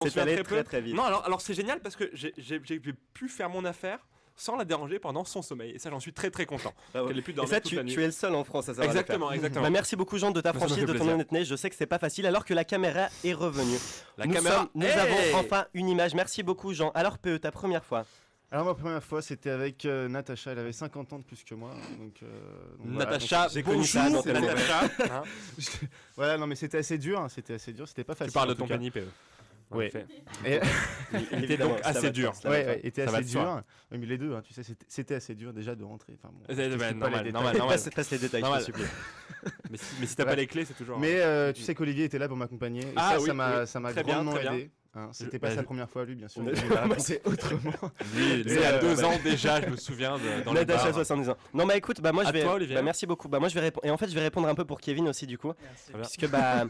C'est allé très vite. Non, alors c'est génial parce que j'ai pu faire mon affaire sans la déranger pendant son sommeil. Et ça, j'en suis très content. Qu'elle ait pu dormir toute la nuit. Tu es le seul en France à savoir. Exactement. Bah, merci beaucoup Jean de ta franchise, de ton honnêteté. Je sais que c'est pas facile alors que la caméra est revenue. Nous avons enfin une image. Merci beaucoup Jean. Alors PE, ta première fois? Alors ma première fois c'était avec Natacha, elle avait 50 ans de plus que moi. Donc Natacha, j'ai connu ça dans Natacha. Voilà, non mais c'était assez dur, c'était pas facile. Tu parles de ton panier PE. Oui. Il était donc assez dur. Ouais, il était assez dur. Oui, mais les deux, tu sais, c'était assez dur déjà de rentrer. Enfin bon. Normal. Passe les détails, je te supplie. Mais si t'as pas les clés, c'est toujours. Mais tu sais qu'Olivier était là pour m'accompagner. Et ça m'a grandement aidé. C'était pas sa première fois, lui, bien sûr. C'est autrement. Il y a 2 ans déjà, je me souviens dans les bars. 70 ans. Non, bah écoute, moi je vais. Toi, Olivier. Merci beaucoup. Bah moi je vais répondre. Et en fait, je vais répondre un peu pour Kevin aussi, du coup. Merci. Puisque bah.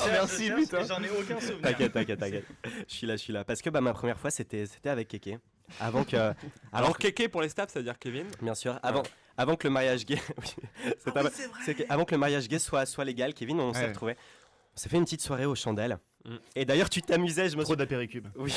Merci, vite. J'en ai aucun souvenir. T'inquiète. Je suis là. Parce que bah ma première fois, c'était avec Kéké. Avant que. Alors Kéké pour les stats, ça veut dire Kevin. Bien sûr. Avant que le mariage gay. Avant que le mariage gay soit légal, Kevin, on s'est retrouvés. On s'est fait une petite soirée aux chandelles. Et d'ailleurs, tu t'amusais, Trop d'apéricube. Oui.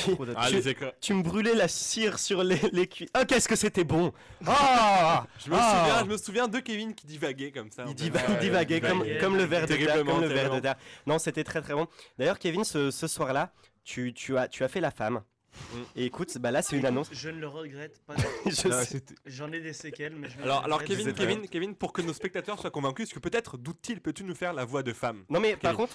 Tu me brûlais la cire sur les cuisses. Oh, qu'est-ce que c'était bon. Je me souviens de Kevin qui divaguait comme ça. Il divaguait comme le verre de terre. Non, c'était très bon. D'ailleurs, Kevin, ce soir-là, tu as fait la femme. Et écoute, bah là c'est une annonce. Je ne le regrette pas. J'en ai des séquelles, mais je alors Kevin, pour que nos spectateurs soient convaincus, est-ce que peut-être Doutil, peux-tu nous faire la voix de femme? Non mais par contre,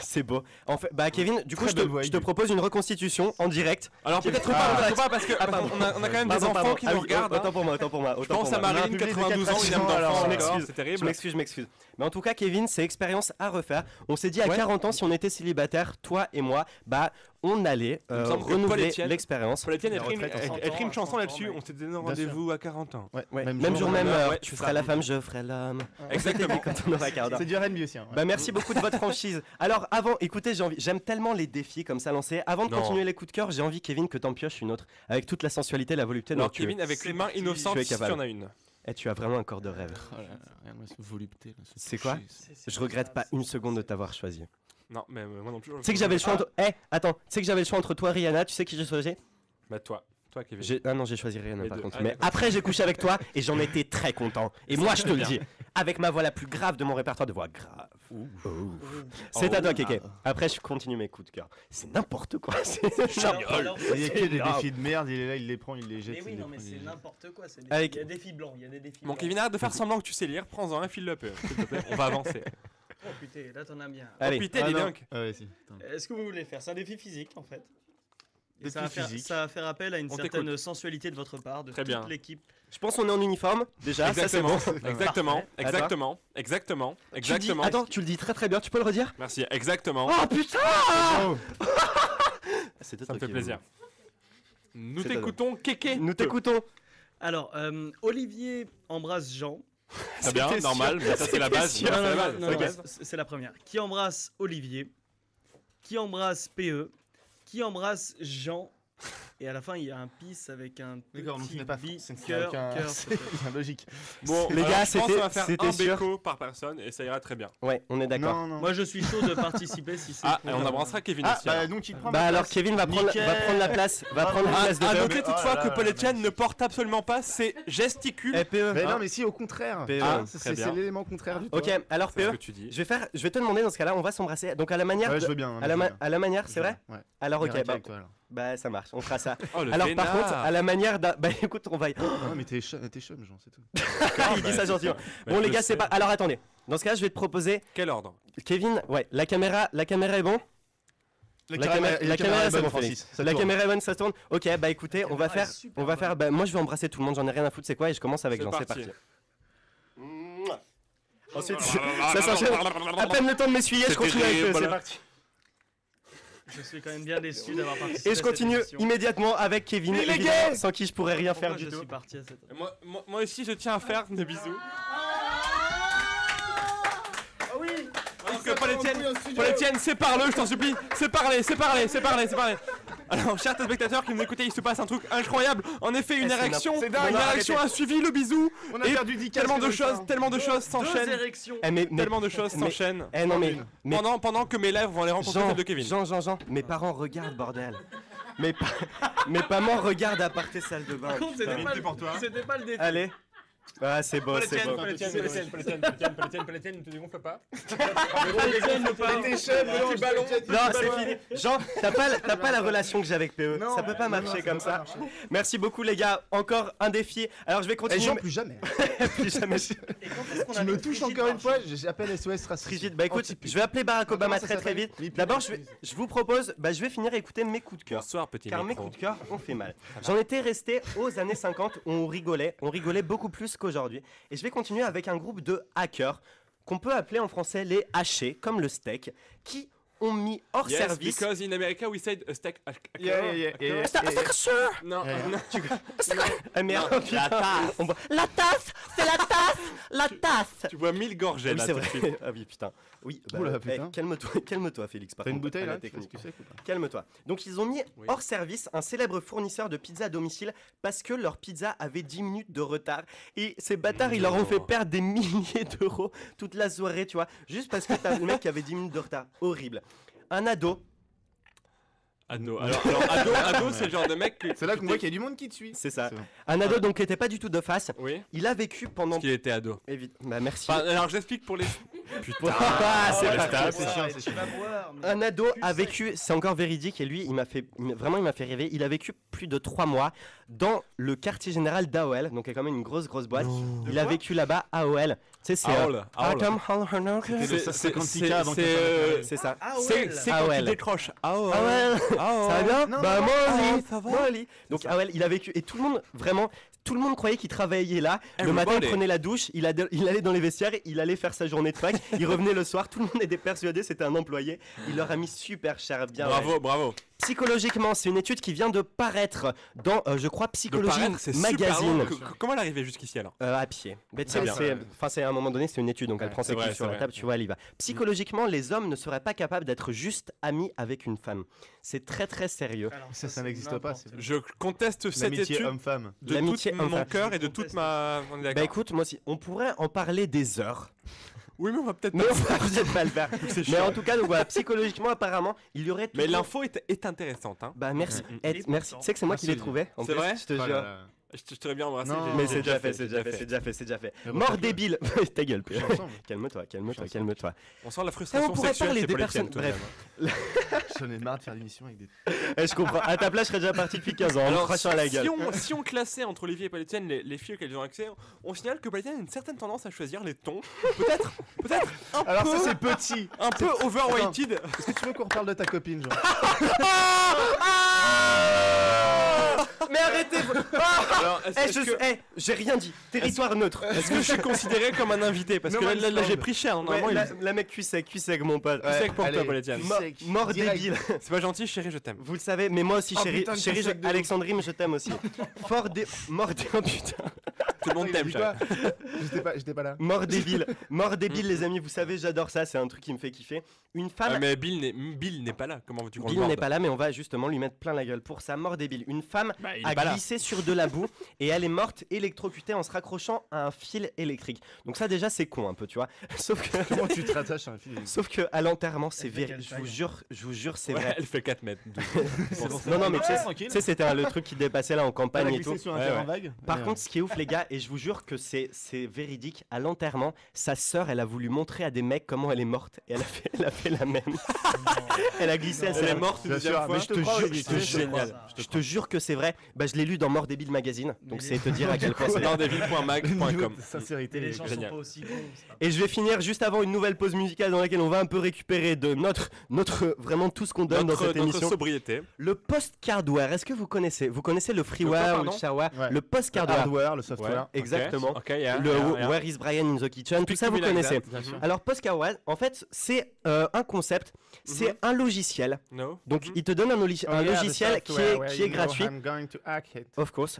c'est beau. En fait, bah Kevin, du coup je te propose une reconstitution en direct. Alors peut-être pas parce que on a quand même des enfants qui nous regardent. Autant pour moi. Je pense à Marine, 92 ans, une âme d'enfant. C'est terrible. Je m'excuse. Mais en tout cas, Kevin, c'est expérience à refaire. On s'est dit à 40 ans, si on était célibataire, toi et moi, bah on allait renouveler l'expérience. Paul Etienne écrit une chanson là-dessus. On s'est donné rendez-vous à 40 ans. Même jour, même heure. Tu ferais la femme, je ferais l'homme. Exactement. Quand on aura 40 ans. C'est du R&B aussi. Bah merci beaucoup de votre franchise. Alors écoutez, j'aime tellement les défis comme ça lancés. Avant de continuer les coups de cœur, j'ai envie, Kevin, que t'en pioches une autre avec toute la sensualité, la volupté. Alors Kevin, avec une main innocente, si tu en as une. Et tu as vraiment un corps de rêve. Volupté. C'est quoi? Je regrette pas une seconde de t'avoir choisi. Non, mais moi non plus. Tu sais que j'avais le choix entre. Attends, tu sais que j'avais le choix entre toi et Rihanna. Tu sais qui j'ai choisi? Bah toi, Kevin. Ah non, j'ai choisi Rihanna par contre. Mais après, j'ai couché avec toi et j'en étais très content. Et moi, je te le dis, avec ma voix la plus grave de mon répertoire de voix grave. C'est à toi, Kéké. Après, je continue mes coups de cœur. C'est n'importe quoi. Il y a que des défis de merde. Il est là, il les prend, il les jette. Mais oui, non, mais c'est n'importe quoi. Il y a des défis blancs, Bon, Kevin, arrête de faire semblant que tu sais lire. Prends-en un, file-le peu, s'il te plaît. On va avancer. Oh putain, là t'en as bien. Allez. Oh putain, dis donc. Est-ce que vous voulez faire? C'est un défi physique en fait. Et ça va faire appel à une certaine sensualité de votre part, de toute l'équipe. Je pense qu'on est en uniforme déjà. Exactement. Ça, c'est bon. Exactement. Attends, tu le dis très bien. Tu peux le redire? Merci. Exactement. Oh putain. Ça me fait plaisir. Nous t'écoutons, Kéké. Nous t'écoutons. Alors, Olivier embrasse Jean. C'est bien, normal, mais ça c'est la base. C'est la première. Qui embrasse Olivier, qui embrasse PE, qui embrasse Jean, et à la fin il y a un pisse avec un petit cœur. C'est logique. Bon, les gars, je pense qu'on va faire un béco par personne et ça ira très bien. Ouais, on est d'accord. Moi je suis chaud de participer si c'est. Et on embrassera Kevin aussi. Donc il prend. Alors Kevin va prendre la place. À noter toutefois que Paul Etienne ne porte absolument pas ses gesticules. Mais non, mais si, au contraire. C'est l'élément contraire du tout. Ok, alors PE, je vais te demander dans ce cas-là, on va s'embrasser. Donc à la manière. Ouais, je veux bien. À la manière, c'est vrai? Ouais. Alors ok, bah ça marche, on fera ça. Alors par contre, à la manière d'un. Bah écoute, on va. Non, mais t'es chum, Jean, c'est tout. Il dit ça gentiment. Bon les gars, c'est pas. Alors attendez. Dans ce cas, je vais te proposer. Quel ordre? Kevin, la caméra est bon? La caméra est bonne, Francis. La caméra est bonne, ça tourne. Ok, bah écoutez, on va faire. Bah moi je vais embrasser tout le monde, j'en ai rien à foutre, c'est quoi? Et je commence avec Jean, c'est parti. Ensuite, ça s'enchaîne. À peine le temps de m'essuyer, je continue avec eux, c'est parti. Je suis quand même bien déçu d'avoir participé. Et je continue immédiatement avec Kevin, évidemment, sans qui je pourrais rien faire du tout. Je suis parti à cette. Moi aussi, je tiens à faire des bisous. Ah oui. Paul Etienne, sépare-le, je t'en supplie. Séparez. Alors, chers téléspectateurs qui nous écoutez, il se passe un truc incroyable. En effet, une érection a suivi le bisou. On a perdu 10 tellement de choses s'enchaînent. Tellement de choses s'enchaînent. Pendant que mes lèvres vont aller rencontrer celles de Kevin. Jean, mes parents regardent, bordel. Mes parents regardent à part tes salles de bain. C'était pas le défi. Allez. Ah, c'est beau, c'est beau. Ne te dégonfle pas. Non, c'est fini. Jean, t'as pas la relation que j'ai avec PE. Ça peut pas marcher comme ça. Merci beaucoup, les gars. Encore un défi. Alors, je vais continuer. Jean, plus jamais. Plus jamais. Tu me touches encore une fois, j'appelle SOS Racisme. Frigide, bah écoute, je vais appeler Barack Obama très vite. D'abord, je vous propose, je vais finir à écouter mes coups de cœur. Bonsoir, petit car mes coups de cœur ont fait mal. J'en étais resté aux années 50 où on rigolait beaucoup plus qu'aujourd'hui. Et je vais continuer avec un groupe de hackers qu'on peut appeler en français les hachés, comme le steak, qui ont mis hors service. Because in America we said a steak. Non. La tasse, c'est la tasse. Tu bois 1000 gorgées là. C'est vrai. Ah oui, putain. Oui, calme-toi Félix. T'as une bouteille là? Calme-toi. Donc ils ont mis hors service un célèbre fournisseur de pizza à domicile parce que leur pizza avait 10 minutes de retard. Et ces bâtards, ils leur ont fait perdre des milliers d'euros toute la soirée, tu vois. Juste parce que t'as le mec qui avait 10 minutes de retard. Horrible. Un ado. Alors ado, c'est le genre de mec que... C'est là qu'on voit qu'il y a du monde qui te suit. C'est ça. Un ado donc qui était pas du tout de face. Oui. Il a vécu pendant... Parce qu'il était ado. Bah merci. Alors j'explique pour les... Putain, c'est chiant. Un ado a vécu, c'est encore véridique et lui il m'a fait rêver. Il a vécu plus de 3 mois dans le quartier général d'AOL, donc il y a quand même une grosse boîte. Il a vécu là-bas AOL. Tu sais c'est c'est ça. C'est quand tu décroches. AOL. Ça va bien? Bah moi aussi. Donc AOL, il a vécu et tout le monde croyait qu'il travaillait là. Le matin, il prenait la douche, il allait dans les vestiaires, il allait faire sa journée de fac, il revenait le soir, tout le monde était persuadé c'était un employé. Il leur a mis super cher, bien. Bravo. Psychologiquement, c'est une étude qui vient de paraître dans, je crois, Psychologie Magazine. Comment elle est arrivée jusqu'ici alors? À pied. C'est à un moment donné, c'est une étude, donc elle prend ses clips sur la table, tu vois, elle y va. Psychologiquement, les hommes ne seraient pas capables d'être juste amis avec une femme. C'est très très sérieux. Alors, ça n'existe pas. Je conteste cette étude homme-femme. De tout mon cœur et de toute ma... Bah écoute, moi aussi, on pourrait en parler des heures. Oui, mais on va peut-être pas le faire. Mais en tout cas, donc voilà, psychologiquement, apparemment, il y aurait. Mais l'info est intéressante, hein. Bah merci, merci. Tu sais que c'est moi qui l'ai trouvé. C'est vrai? Je te jure. Je t'aurais bien embrassé. Mais c'est déjà fait. Mort débile. Ta gueule. Calme-toi. On sent la frustration sexuelle chez Polytienne. Bref. J'en ai marre de faire l'émission avec des... Je comprends. À ta place, je serais déjà parti depuis 15 ans. Alors, si on classait entre Olivier et Polytienne les filles auxquelles ils ont accès, on signale que Polytienne a une certaine tendance à choisir les tons. Peut-être un peu... Alors ça, c'est petit. Un peu overweighted. Est-ce que tu veux qu'on reparle de ta copine, genre? Mais arrêtez. J'ai rien dit. Territoire neutre. Est-ce que je suis considéré comme un invité? Parce que là j'ai pris cher. La mec cul sec mon pote. Cul sec pour toi, Polytienne. Mort débile. C'est pas gentil, chérie, je t'aime. Vous le savez, mais moi aussi, chérie, Alexandrine, je t'aime aussi. Mort débile. Oh putain. Tout le monde t'aime, J'étais pas là. Mort débile, les amis. Vous savez, j'adore ça. C'est un truc qui me fait kiffer. Une femme. Mais Bill n'est pas là. Comment veux-tu qu'on le Bill n'est pas là, mais on va justement lui mettre plein la gueule pour ça. Mort débile. Une femme a glissé sur de la boue et elle est morte électrocutée en se raccrochant à un fil électrique. Donc ça déjà c'est con un peu, tu vois. Sauf que comment tu te rattaches à un fil électrique? Sauf que à l'enterrement c'est vrai. Je vous jure c'est vrai. Elle fait 4 mètres. Non mais tu sais c'était le truc qui dépassait là en campagne et tout. Sur un terrain vague. Par contre ce qui est ouf les gars, et je vous jure que c'est véridique, à l'enterrement sa sœur elle a voulu montrer à des mecs comment elle est morte et elle a fait la même. Elle a glissé, elle est morte une deuxième fois. Je te jure que c'est vrai. Bah je l'ai lu dans Mort débile magazine, donc c'est te dire à quel point c'est mordébile.mag.com. Sincérité, les gens sont pas aussi bons. Et je vais finir juste avant une nouvelle pause musicale dans laquelle on va un peu récupérer de notre vraiment tout ce qu'on donne dans cette émission. Notre sobriété. Le post-cardware, est-ce que vous connaissez le freeware ou le shareware? Le post-cardware, le software. Exactement. Le Where is Brian in the Kitchen, tout ça vous connaissez. Alors post-cardware, en fait, c'est un concept, c'est un logiciel. Donc il te donne un logiciel qui est gratuit. Of course.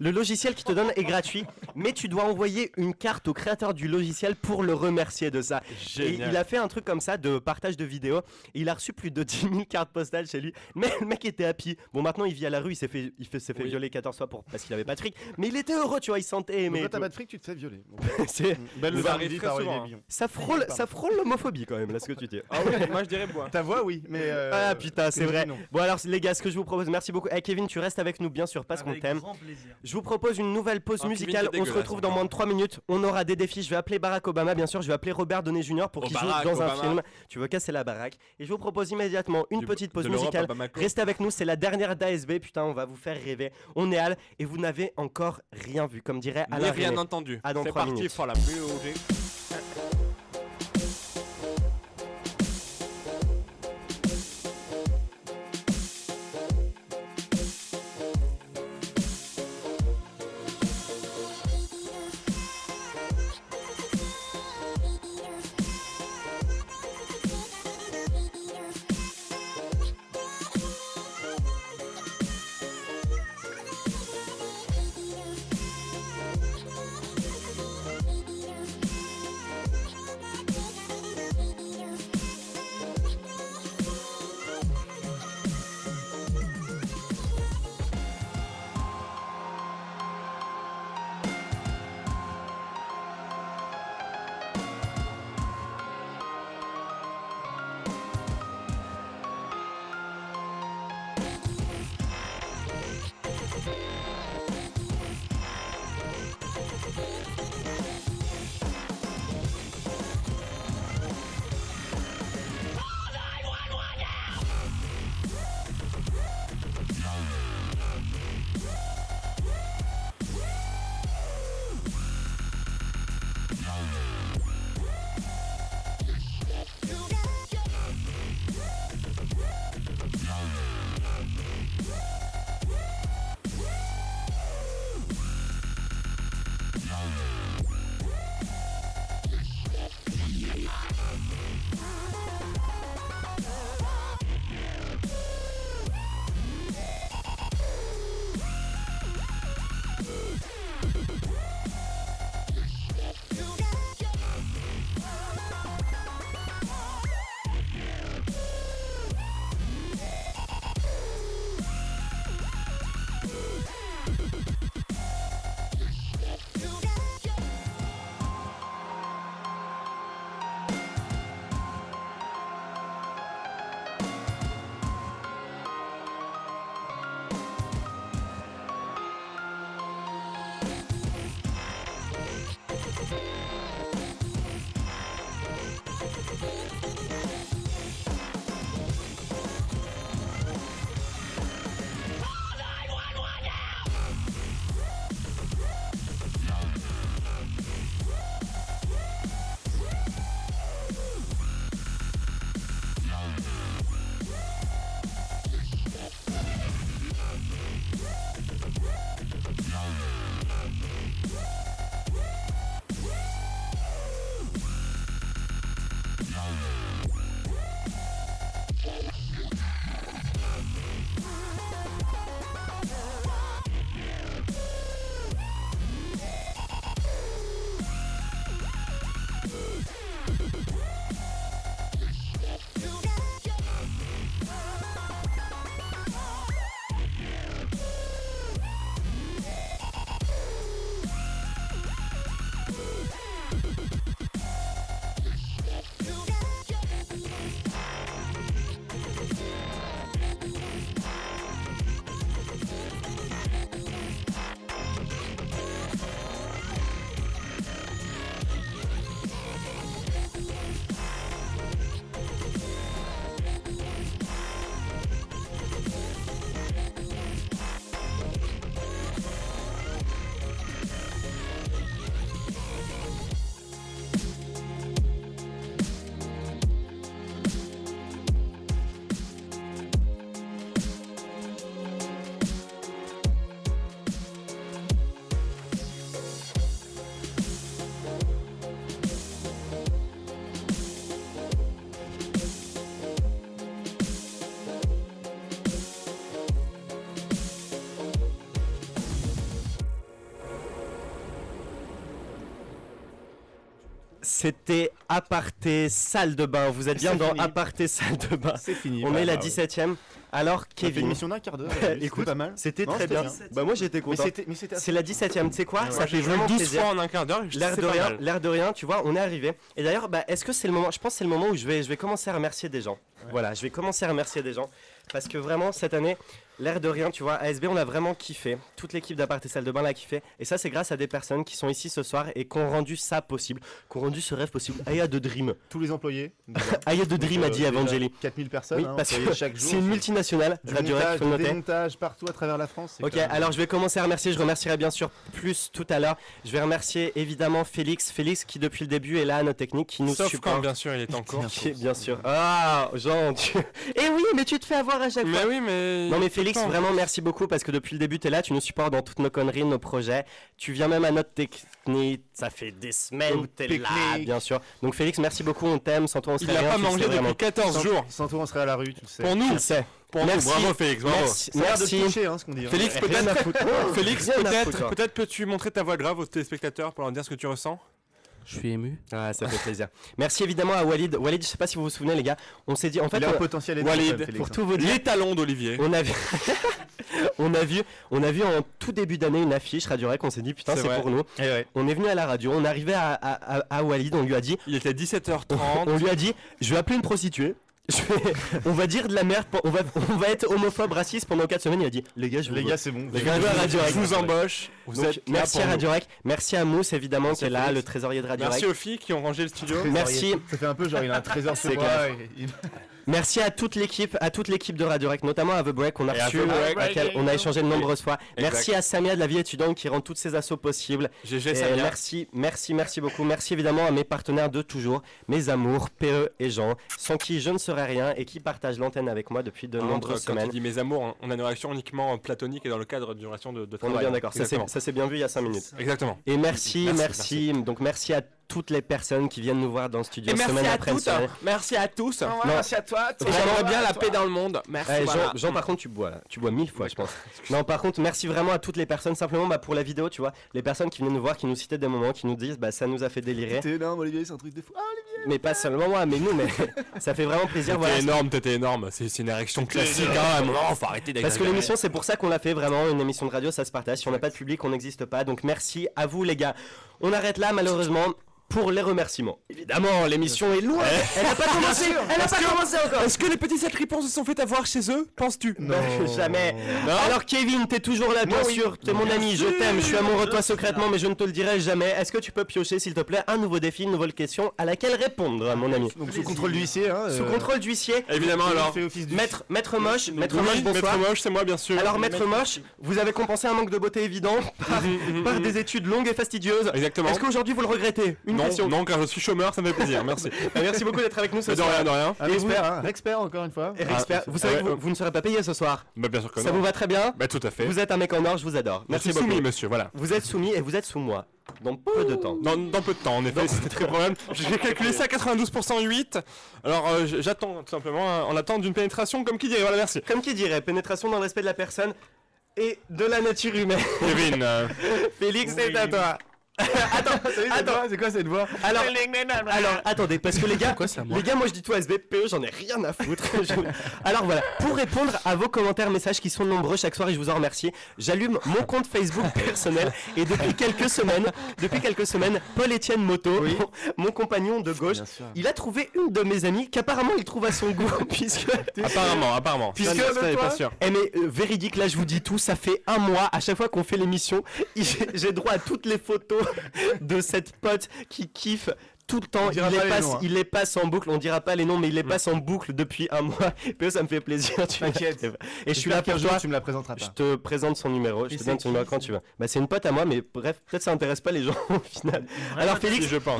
Le logiciel qui te donne est gratuit, mais tu dois envoyer une carte au créateur du logiciel pour le remercier de ça. Et il a fait un truc comme ça de partage de vidéos. Et il a reçu plus de 10 000 cartes postales chez lui. Mais le mec était happy. Bon, maintenant il vit à la rue, il s'est fait violer 14 fois parce qu'il avait pas de fric. Mais il était heureux, tu vois, il sentait aimé. Quand t'as pas de fric, tu te fais violer. C'est belle ça frôle l'homophobie quand même, là, ce que tu dis. Ah ouais, moi je dirais bois. Ta voix, oui, mais. Ah putain, c'est vrai. Bon, alors les gars, ce que je vous propose, merci beaucoup. Hey, Kevin, tu restes avec nous, bien sûr, parce qu'on t'aime. Je vous propose une nouvelle pause musicale. On se retrouve dans moins de 3 minutes. On aura des défis. Je vais appeler Barack Obama, bien sûr. Je vais appeler Robert Downey Jr. pour qu'il joue dans un film. Tu veux casser la baraque. Et je vous propose immédiatement une petite pause musicale. Restez avec nous, c'est la dernière d'ASB. Putain, on va vous faire rêver. On est Al et vous n'avez encore rien vu, comme dirait Alain. Rien entendu. C'est parti pour la musique. C'était aparté salle de bain. Vous êtes bien dans aparté salle de bain. C'est fini. On est la 17ème. Alors Kevin. On a fait une émission d'un quart d'heure. Écoute, pas mal. C'était très bien. Bah moi j'étais content. C'est la 17ème. Tu sais quoi? Ça fait vraiment 12 plaisir. fois en un quart d'heure. L'air de rien, tu vois, on est arrivé. Et d'ailleurs, bah, est-ce que c'est le moment? Je pense que c'est le moment où je vais commencer à remercier des gens. Voilà, je vais commencer à remercier des gens. Parce que vraiment, cette année, l'air de rien, tu vois, ASB, on a vraiment kiffé. Toute l'équipe d'Aparté Salle de Bain l'a kiffé. Et ça, c'est grâce à des personnes qui sont ici ce soir et qui ont rendu ça possible, qui ont rendu ce rêve possible. Aya de Dream. Tous les employés. Aya de Dream a dit Evangélie. 4000 personnes. Oui, parce que chaque jour. c'est une multinationale. Du démontage partout à travers la France. Ok, alors je vais commencer à remercier. Je remercierai bien sûr plus tout à l'heure. Je vais remercier évidemment Félix. Félix qui depuis le début est là à nos techniques, qui nous supporte. Sauf quand bien sûr il est en cours. Bien sûr. Ah, Jean, Eh oui, mais tu te fais avoir à chaque fois. Mais oui, mais... Non mais Félix, vraiment merci beaucoup parce que depuis le début t'es là, tu nous supportes dans toutes nos conneries, nos projets. Tu viens même à notre technique, ça fait des semaines où t'es là, bien sûr. Donc Félix, merci beaucoup, on t'aime, sans toi on serait rien. Il n'a pas mangé depuis 14 jours. Sans toi on serait à la rue, tu le sais. Pour nous, tu le sais. Merci. Bravo Félix, bravo. Merci. Toucher, hein, ce qu'on dit, Félix, peut-être peux-tu montrer ta voix grave aux téléspectateurs pour leur dire ce que tu ressens? Je suis ému. Ah, ça fait plaisir. Merci évidemment à Walid. Walid, je sais pas si vous vous souvenez les gars, on s'est dit en fait il a un potentiel énorme. Walid, pour tout vous dire, les talons d'Olivier. On a vu en tout début d'année une affiche Radio Rec, on s'est dit putain c'est pour nous. On est venu à la radio, on est arrivé à Walid, on lui a dit, il était 17h30. On lui a dit, je vais appeler une prostituée. On va dire de la merde, on va être homophobe, raciste pendant 4 semaines. Il a dit les gars, c'est bon. Je vous embauche. Merci à Radio Rec, merci à Mousse évidemment qui est là, le trésorier de Radio Rec. Merci aux filles qui ont rangé le studio. Merci. Ça fait un peu genre il a un trésor sur moi. Merci à toute l'équipe de Radio Rec, notamment à The Break qu'on a reçu, on a échangé de nombreuses fois. Merci à Samia de la vie étudiante qui rend toutes ces assos possibles. GG Samia. Merci beaucoup. Merci évidemment à mes partenaires de toujours, mes amours, PE et Jean, sans qui je ne serais rien et qui partagent l'antenne avec moi depuis de nombreuses semaines. Quand tu dis mes amours, on a une relation uniquement platonique et dans le cadre d'une relation de travail. On est bien d'accord, ça s'est bien vu il y a 5 minutes. Exactement. Et merci. Donc merci à toutes les personnes qui viennent nous voir dans le studio semaine après semaine. Merci à tous. Merci à toi. J'aimerais bien la paix dans le monde. Merci. Jean, par contre, tu bois 1000 fois, je pense. Non, par contre, merci vraiment à toutes les personnes. Simplement, pour la vidéo, tu vois, les personnes qui viennent nous voir, qui nous citaient des moments, qui nous disent, ça nous a fait délirer. T'es énorme, Olivier, c'est un truc de fou. Ah, Olivier. Mais pas seulement moi, mais nous, mais ça fait vraiment plaisir. T'étais énorme. C'est une érection classique. Non, faut arrêter d'exagérer. Parce que l'émission, c'est pour ça qu'on l'a fait vraiment. Une émission de radio, ça se partage. Si on n'a pas de public, on n'existe pas. Donc merci à vous, les gars. On arrête là, malheureusement. Pour les remerciements. Évidemment, l'émission est loin. Elle n'a pas commencé. Encore. Est-ce que les petits sacripants se sont fait avoir chez eux, penses-tu? Non, jamais. Non. Alors Kevin, t'es toujours là, bien sûr. T'es mon ami, je t'aime, je suis amoureux de toi secrètement, mais je ne te le dirai jamais. Est-ce que tu peux piocher, s'il te plaît, un nouveau défi, une nouvelle question à laquelle répondre, mon ami? Donc sous contrôle d'huissier. Sous contrôle d'huissier. Évidemment, alors. Maître Moche, bonsoir. Maître Moche, c'est moi, bien sûr. Alors Maître Moche, vous avez compensé un manque de beauté évident par des études longues et fastidieuses. Exactement. Est-ce qu'aujourd'hui vous le regrettez? Non, car je suis chômeur, ça me fait plaisir, merci. Merci beaucoup d'être avec nous ce soir. De rien. Un expert encore une fois. Vous savez que vous ne serez pas payé ce soir. Bah bien sûr que non. Ça vous va très bien? Bah tout à fait. Vous êtes un mec en or, je vous adore. Merci beaucoup. Soumis, monsieur, voilà. Vous êtes soumis et vous êtes sous moi. Dans peu de temps. Dans peu de temps, en effet, c'était très probable. J'ai calculé ça à 92% 8. Alors j'attends tout simplement en attente d'une pénétration, comme qui dirait, voilà, merci. Comme qui dirait, pénétration dans le respect de la personne et de la nature humaine. Kevin. Félix, c'est à toi. Attends, c'est quoi cette voix? Alors, attendez, parce que les gars, moi je dis tout SBPE, j'en ai rien à foutre. Alors voilà, pour répondre à vos commentaires, messages qui sont nombreux chaque soir et je vous en remercie, j'allume mon compte Facebook personnel et depuis quelques semaines, Paul-Étienne Moto, mon compagnon de gauche, il a trouvé une de mes amies qu'apparemment il trouve à son goût, puisque... Apparemment. Puisque, pas sûr. Mais véridique, là je vous dis tout, ça fait un mois, à chaque fois qu'on fait l'émission, j'ai droit à toutes les photos de cette pote qui kiffe tout le temps, il les passe en boucle, on dira pas les noms mais il les passe en boucle depuis un mois. Et ça me fait plaisir, t'inquiète. Et je suis là pour toi, tu me la présenteras pas. Je te présente son numéro, je te donne son numéro quand tu veux. C'est une pote à moi mais bref, peut-être ça intéresse pas les gens au final. Alors Félix, je pense.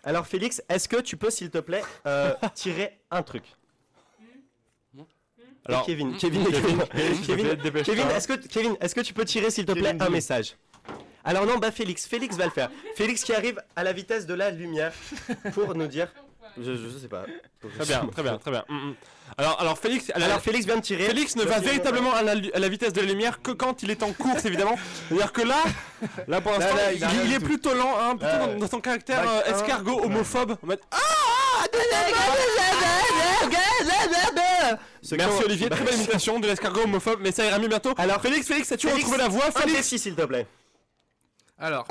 Alors Félix, est-ce que tu peux s'il te plaît tirer un truc? Alors Kevin, est-ce que tu peux tirer s'il te plaît un message? Alors non, Félix va le faire. Félix qui arrive à la vitesse de la lumière pour nous dire Je sais pas. Très bien. Alors Félix vient de tirer. Félix ne va véritablement à la vitesse de la lumière que quand il est en course, évidemment. C'est-à-dire que là pour l'instant, il est plutôt lent, hein, plutôt dans son caractère escargot homophobe. Merci Olivier, très belle imitation de l'escargot homophobe, mais ça ira mieux bientôt. Alors Félix, as-tu retrouvé la voix? Félix, s'il te plaît. Alors,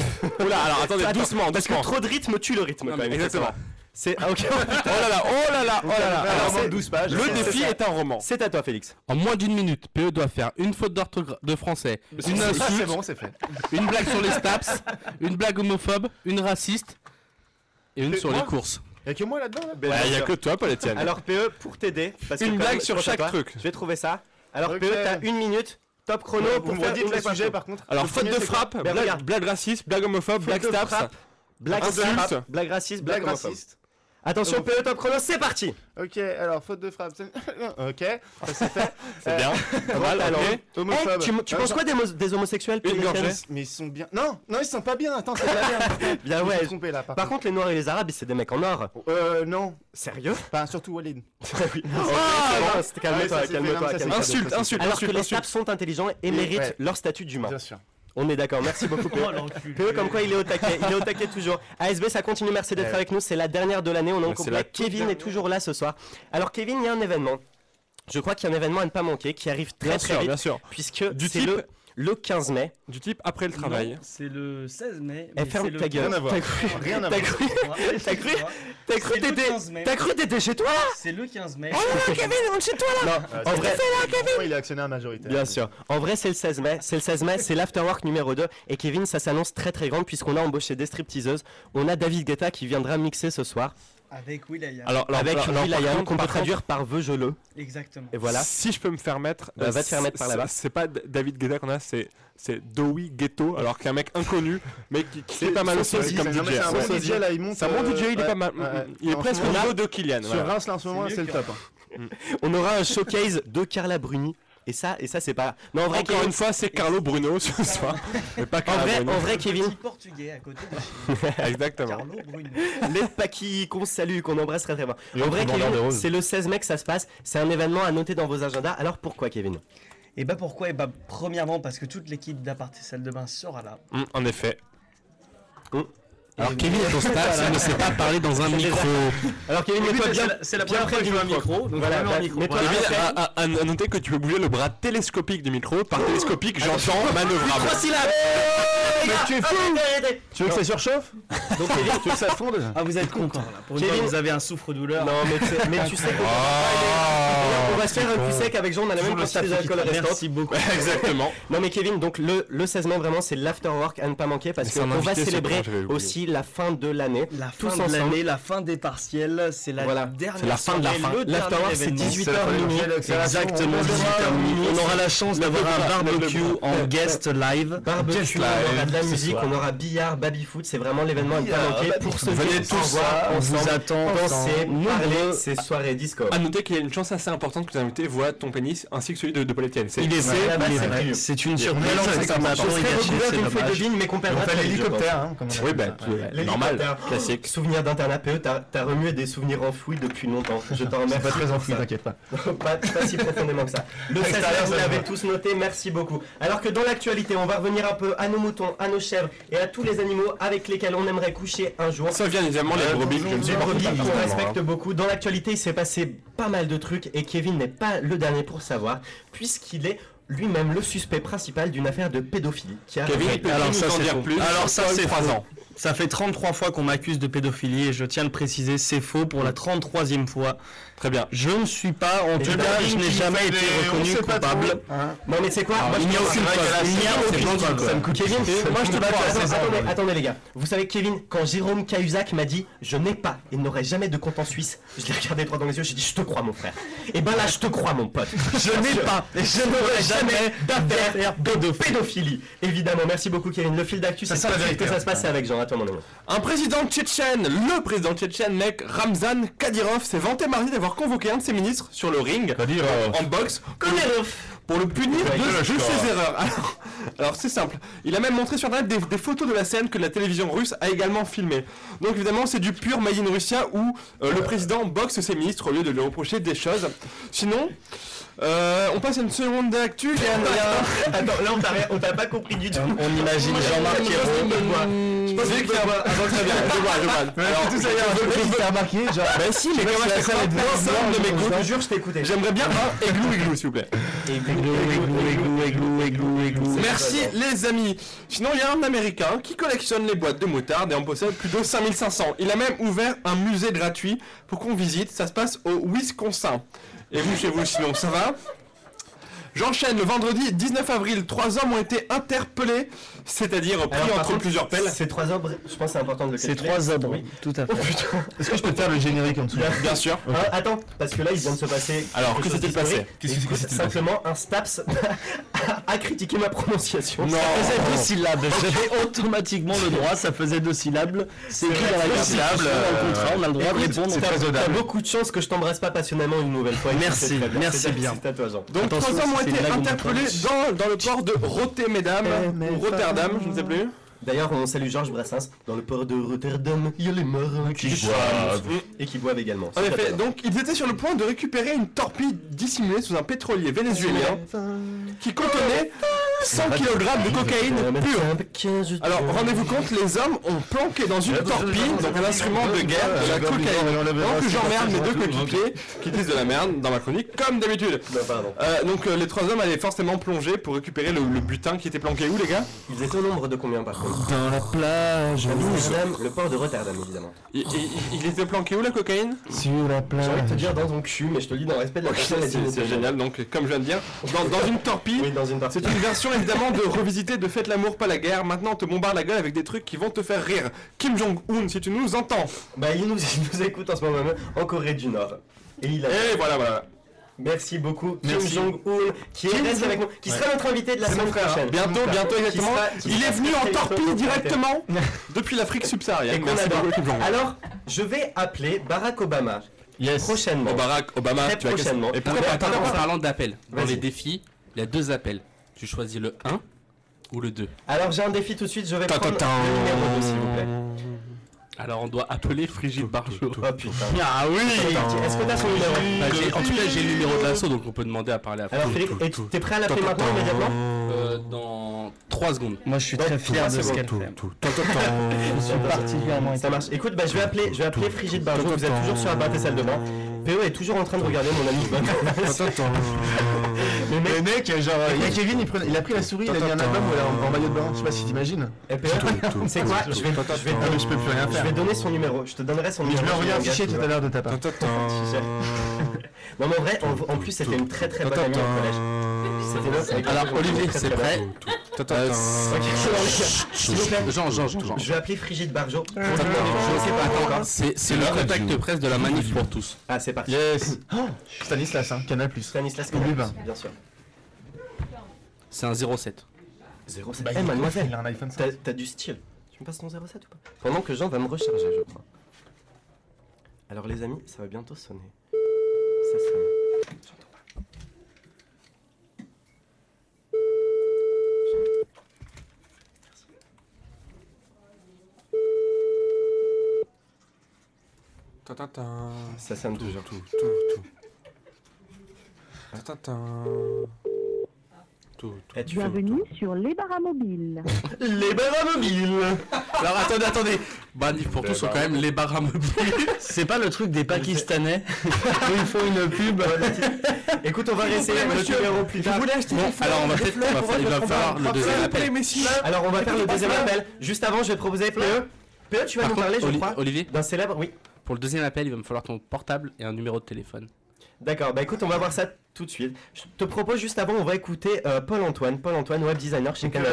attendez, doucement, parce que trop de rythme tue le rythme. Non, exactement. C'est ok. Oh là là. Alors, 12 pages. Le défi est un roman. C'est à toi, Félix. En moins d'une minute, PE doit faire une faute d'orthographe de français, une insulte, c'est bon, c'est fait. une blague sur les Staps, une blague homophobe, une raciste et une sur les courses. Y'a que moi là-dedans Il y a que toi, Paul-Etienne. Alors PE, pour t'aider, une blague sur chaque truc. Je vais trouver ça. Alors PE, t'as 1 minute. Top chrono pour faire une blague sujet par contre. Alors faute de frappe, blague raciste, blague homophobe, blague Staps, blague insulte, blague raciste, blague raciste. Attention PE, top chrono, c'est parti. Ok, alors faute de frappe. Ok, ça c'est fait. C'est bien. Pas mal, ok. Homophobe. Tu penses quoi des homosexuels? Une gorgée. Mais ils sont bien. Non, ils sont pas bien. Attends, c'est de la merde. Bien ouais. Je me suis trompé là. Par contre, les Noirs et les Arabes, c'est des mecs en or. Non. Sérieux? Enfin, surtout Walid. Calme-toi. Insulte. Alors que les Staps sont intelligents et méritent leur statut d'humain. Bien sûr. On est d'accord, merci beaucoup PE. Comme quoi il est au taquet toujours. ASB, ça continue, merci d'être avec nous, c'est la dernière de l'année, on est en complet. Kevin est toujours là ce soir. Alors Kevin, il y a un événement. Je crois qu'il y a un événement à ne pas manquer qui arrive très vite. Bien sûr. Puisque c'est le 15 mai. Du type après le travail. Non, c'est le 16 mai. Ferme ta gueule. Rien à voir. T'as cru t'étais chez toi? C'est le 15 mai. Oh Kevin, rentre chez toi là. Non, en vrai, il est actionnaire majoritaire. Bien sûr. En vrai, c'est le 16 mai. C'est l'afterwork numéro 2. Et Kevin, ça s'annonce très très grand puisqu'on a embauché des stripteaseuses. On a David Guetta qui viendra mixer ce soir. Avec Will.i.am. Alors Will.i.am qu'on peut traduire par Veux je le. Exactement. Et voilà. Si je peux me faire mettre. Va te faire mettre par là-bas. C'est pas David Guetta qu'on a, c'est Dowie Ghetto, alors qu'un mec inconnu, mais qui est pas mal aussi comme DJ. C'est un bon DJ là, il monte. C'est un bon DJ, il est pas mal. Il est presque au niveau de Kylian. Sur Reims là en ce moment, c'est le top. On aura un showcase de Carla Bruni. Et ça c'est pas. Non, en vrai, encore une fois, c'est Carlo Bruno ce soir. Mais pas en vrai, Kevin. Petit portugais à côté de Exactement. Carlo Bruno. Les Paki qu'on salue, qu'on embrasse très très bien. En vrai, Kevin, c'est le 16 mai que ça se passe. C'est un événement à noter dans vos agendas. Alors pourquoi, Kevin? Et bah pourquoi? Et bah premièrement parce que toute l'équipe d'Aparté Salle de Bain sera là. En effet. Alors Kevin est au stade, il ne sait pas parler dans un micro. Alors Kevin, mets-toi bien. C'est la première fois que je joue un micro. Donc voilà, mets-toi à noter que tu peux bouger le bras télescopique du micro. Par télescopique, j'entends manœuvrable. 3 syllabes. Mais tu es fou. Tu veux que ça surchauffe? Donc Kevin, tu veux que ça fonde? Ah, vous êtes content là. Pour une fois, vous avez un souffre-douleur. Non, mais tu sais qu'on on va se faire un cul sec avec Jean, on a la même quantité d'alcool restant. Merci beaucoup. Exactement. Non mais Kevin, donc le 16 mai vraiment c'est l'afterwork à ne pas manquer parce qu'on va célébrer aussi la fin de l'année. La fin de l'année, la fin des partiels, c'est la dernière. C'est la fin de la fin. L'afterwork c'est 18h minuit. Exactement, 18h minuit. On aura la chance d'avoir un barbecue en guest live. Barbecue, on aura de la musique, on aura billard, baby-foot, c'est vraiment l'événement à ne pas manquer pour ceux qui tous voir, on vous attend, danser, parler, ces soirées disco. À noter qu'il y a une chance assez importante que tes invités voient ton pénis ainsi que celui de Paul Etienne. Il est vrai, c'est une surprise. Ça m'a pas recouvert une feuille de vigne mais qu'on perdra très vite. L'hélicoptère, oui, normal, classique. Souvenir d'internat PE, t'as remué des souvenirs enfouis depuis longtemps. Je t'en remercie. Pas très enfoui, t'inquiète pas. Pas si profondément que ça. Le 16 mai, vous l'avez tous noté, merci beaucoup. Alors que dans l'actualité, on va revenir un peu à nos moutons, à nos chèvres et à tous les animaux avec lesquels on aimerait coucher un jour. Ça vient évidemment les brebis que je me suis brebis qu'on respecte beaucoup. Dans l'actualité, il s'est passé pas mal de trucs et Kevin n'est pas le dernier pour savoir, puisqu'il est lui-même le suspect principal d'une affaire de pédophilie. Alors ça c'est 3 ans. Ça fait 33 fois qu'on m'accuse de pédophilie et je tiens à le préciser, c'est faux pour la 33e fois. Très bien. Je ne suis pas, en tout cas, je n'ai jamais été reconnu coupable. Non mais c'est quoi? Il n'y a aucune preuve. Il n'y a aucune preuve. Kevin, moi je te crois. Attendez les gars. Vous savez Kevin, quand Jérôme Cahuzac m'a dit je n'ai pas et n'aurai jamais de compte en Suisse, je l'ai regardé droit dans les yeux, j'ai dit je te crois mon frère. Et ben là je te crois mon pote. Je n'ai pas et je n'aurai jamais d'affaire de pédophilie. Évidemment, merci beaucoup Kevin. Le fil d'actu, c'est ça que ça se passe avec Jean. À toi mon ami. Un président tchétchène, le président tchétchène mec Ramzan Kadyrov s'est vanté mardi d'avoir convoqué un de ses ministres sur le ring en boxe pour le punir de ses erreurs. Alors, Alors c'est simple, il a même montré sur internet des photos de la scène que la télévision russe a également filmé. Donc évidemment c'est du pur made in Russia où le président boxe ses ministres au lieu de lui reprocher des choses. Sinon, on passe à une seconde d'actu. Attends, là on t'a pas compris du tout. On imagine Jean-Marc Je pense que très bien, je vois. Alors tout ça, je t'ai remarqué, genre. Bah si, mais comment je fais personne ne m'écoute. Je te jure, je t'ai écouté. J'aimerais bien un églou, s'il vous plaît. Églou. Merci les amis. Sinon, il y a un Américain qui collectionne les boîtes de moutarde et en possède plus de 5500. Il a même ouvert un musée gratuit pour qu'on visite. Ça se passe au Wisconsin. Et vous, chez vous, sinon, ça va ? J'enchaîne, le vendredi 19 avril, 3 hommes ont été interpellés, c'est-à-dire pris entre plusieurs pelles. C'est 3 hommes, je pense que c'est important de le calculer. C'est 3 hommes, oui. Tout à fait. Oh putain. Est-ce que je peux te faire le générique en dessous? Bien sûr. Attends, parce que là il vient de se passer. Alors, que s'est-il passé? Simplement un Staps a critiqué ma prononciation. Non, ça faisait 2 syllabes. J'avais automatiquement le droit, ça faisait 2 syllabes. C'est écrit dans la Constitution, dans le contrat, on a le droit de répondre. T'as beaucoup de chance que je t'embrasse pas passionnément une nouvelle fois. Merci bien. C'est à toi, Jean. Donc 3 hommes ont été interpellés dans le port de Rotterdam, ou Rotterdam, je ne sais plus. D'ailleurs, on salue Georges Brassens. Dans le port de Rotterdam, il y a les marins qui boivent. Et qui boivent également. En effet, donc ils étaient sur le point de récupérer une torpille dissimulée sous un pétrolier vénézuélien qui contenait 100 kg de cocaïne pure. Alors, rendez-vous compte, les hommes ont planqué dans une torpille, donc un instrument de guerre, de la cocaïne. Donc j'emmerde mes 2 coéquipiers qui disent de la merde dans ma chronique, comme d'habitude. Donc les 3 hommes allaient forcément plonger pour récupérer le butin qui était planqué où, les gars? Ils étaient au nombre de combien par contre? Dans la plage. Le port de Rotterdam, évidemment. Il était planqué où, la cocaïne? Sur la plage. J'ai envie de te dire dans ton cul, mais je te le dis dans le respect de la personne. C'est génial, donc comme je viens de dire, dans une torpille, oui, dans une torpille. C'est une version évidemment de revisiter de Faites l'amour pas la guerre. Maintenant on te bombarde la gueule avec des trucs qui vont te faire rire. Kim Jong-un, si tu nous entends. Bah il nous écoute en ce moment même en Corée du Nord. Et voilà. Merci beaucoup Kim Jong-un qui reste avec nous, qui sera notre invité de la semaine prochaine. Bientôt exactement. Il est venu en torpille directement depuis l'Afrique subsaharienne. Alors, je vais appeler Barack Obama. Prochainement. Barack Obama, très prochainement. Et pourquoi en parlant d'appels, dans les défis, il y a 2 appels. Tu choisis le 1 ou le 2. Alors j'ai un défi tout de suite, je vais prendre le numéro 2 s'il vous plaît. Alors on doit appeler Frigide Barjot. Oh putain. Ah oui. Est-ce que t'as son numéro? En tout cas j'ai le numéro de l'assaut, donc on peut demander à parler après. Alors Félix, t'es prêt à l'appeler maintenant immédiatement? Dans 3 secondes. Moi je suis très fier de ce qu'elle fait. Je suis particulièrement. Ça marche. Écoute, bah je vais appeler Frigide Barjot. Vous êtes toujours sur la batte et salle de bain. PO est toujours en train de regarder mon ami. Le mec, genre, il y a Kevin, il a pris la souris, il a mis un album où elle est en maillot de bain. Je sais pas si t'imagines. C'est quoi? Je peux plus rien faire. Je vais donner son numéro. Je te donnerai son numéro. Je vais envoyer un fichier tout à l'heure de ta part. Non mais en vrai, en plus c'était une très très bonne amie au collège. Alors Olivier, c'est prêt? Jean. Je vais appeler Frigide Barjot. C'est le contact presse de la manif pour tous. Ah c'est parti. Yes. Stanislas, Canal+. Stanislas, bien sûr. C'est un 07. 07. Eh mademoiselle, il a un iPhone 5. T'as du style. Tu me passes ton 07 ou pas? Pendant que Jean va me recharger, je crois. Alors les amis, ça va bientôt sonner. Ça sonne. J'entends pas. Ça sonne toujours. Bienvenue sur les Baramobiles. Les Baramobiles. Alors attendez. Manif pour tous sont quand même les Baramobiles. C'est pas le truc des Pakistanais où ils font une pub. Écoute, on va réessayer le numéro plus tard. Alors on va peut-être il va falloir le deuxième appel. Alors on va faire le deuxième appel. Juste avant, je vais proposer PE, tu vas nous parler, je crois, Olivier, d'un célèbre, oui. Pour le deuxième appel, il va me falloir ton portable et un numéro de téléphone. D'accord, bah écoute, on va voir ça tout de suite. Je te propose juste avant, on va écouter Paul-Antoine, web designer chez Canal+,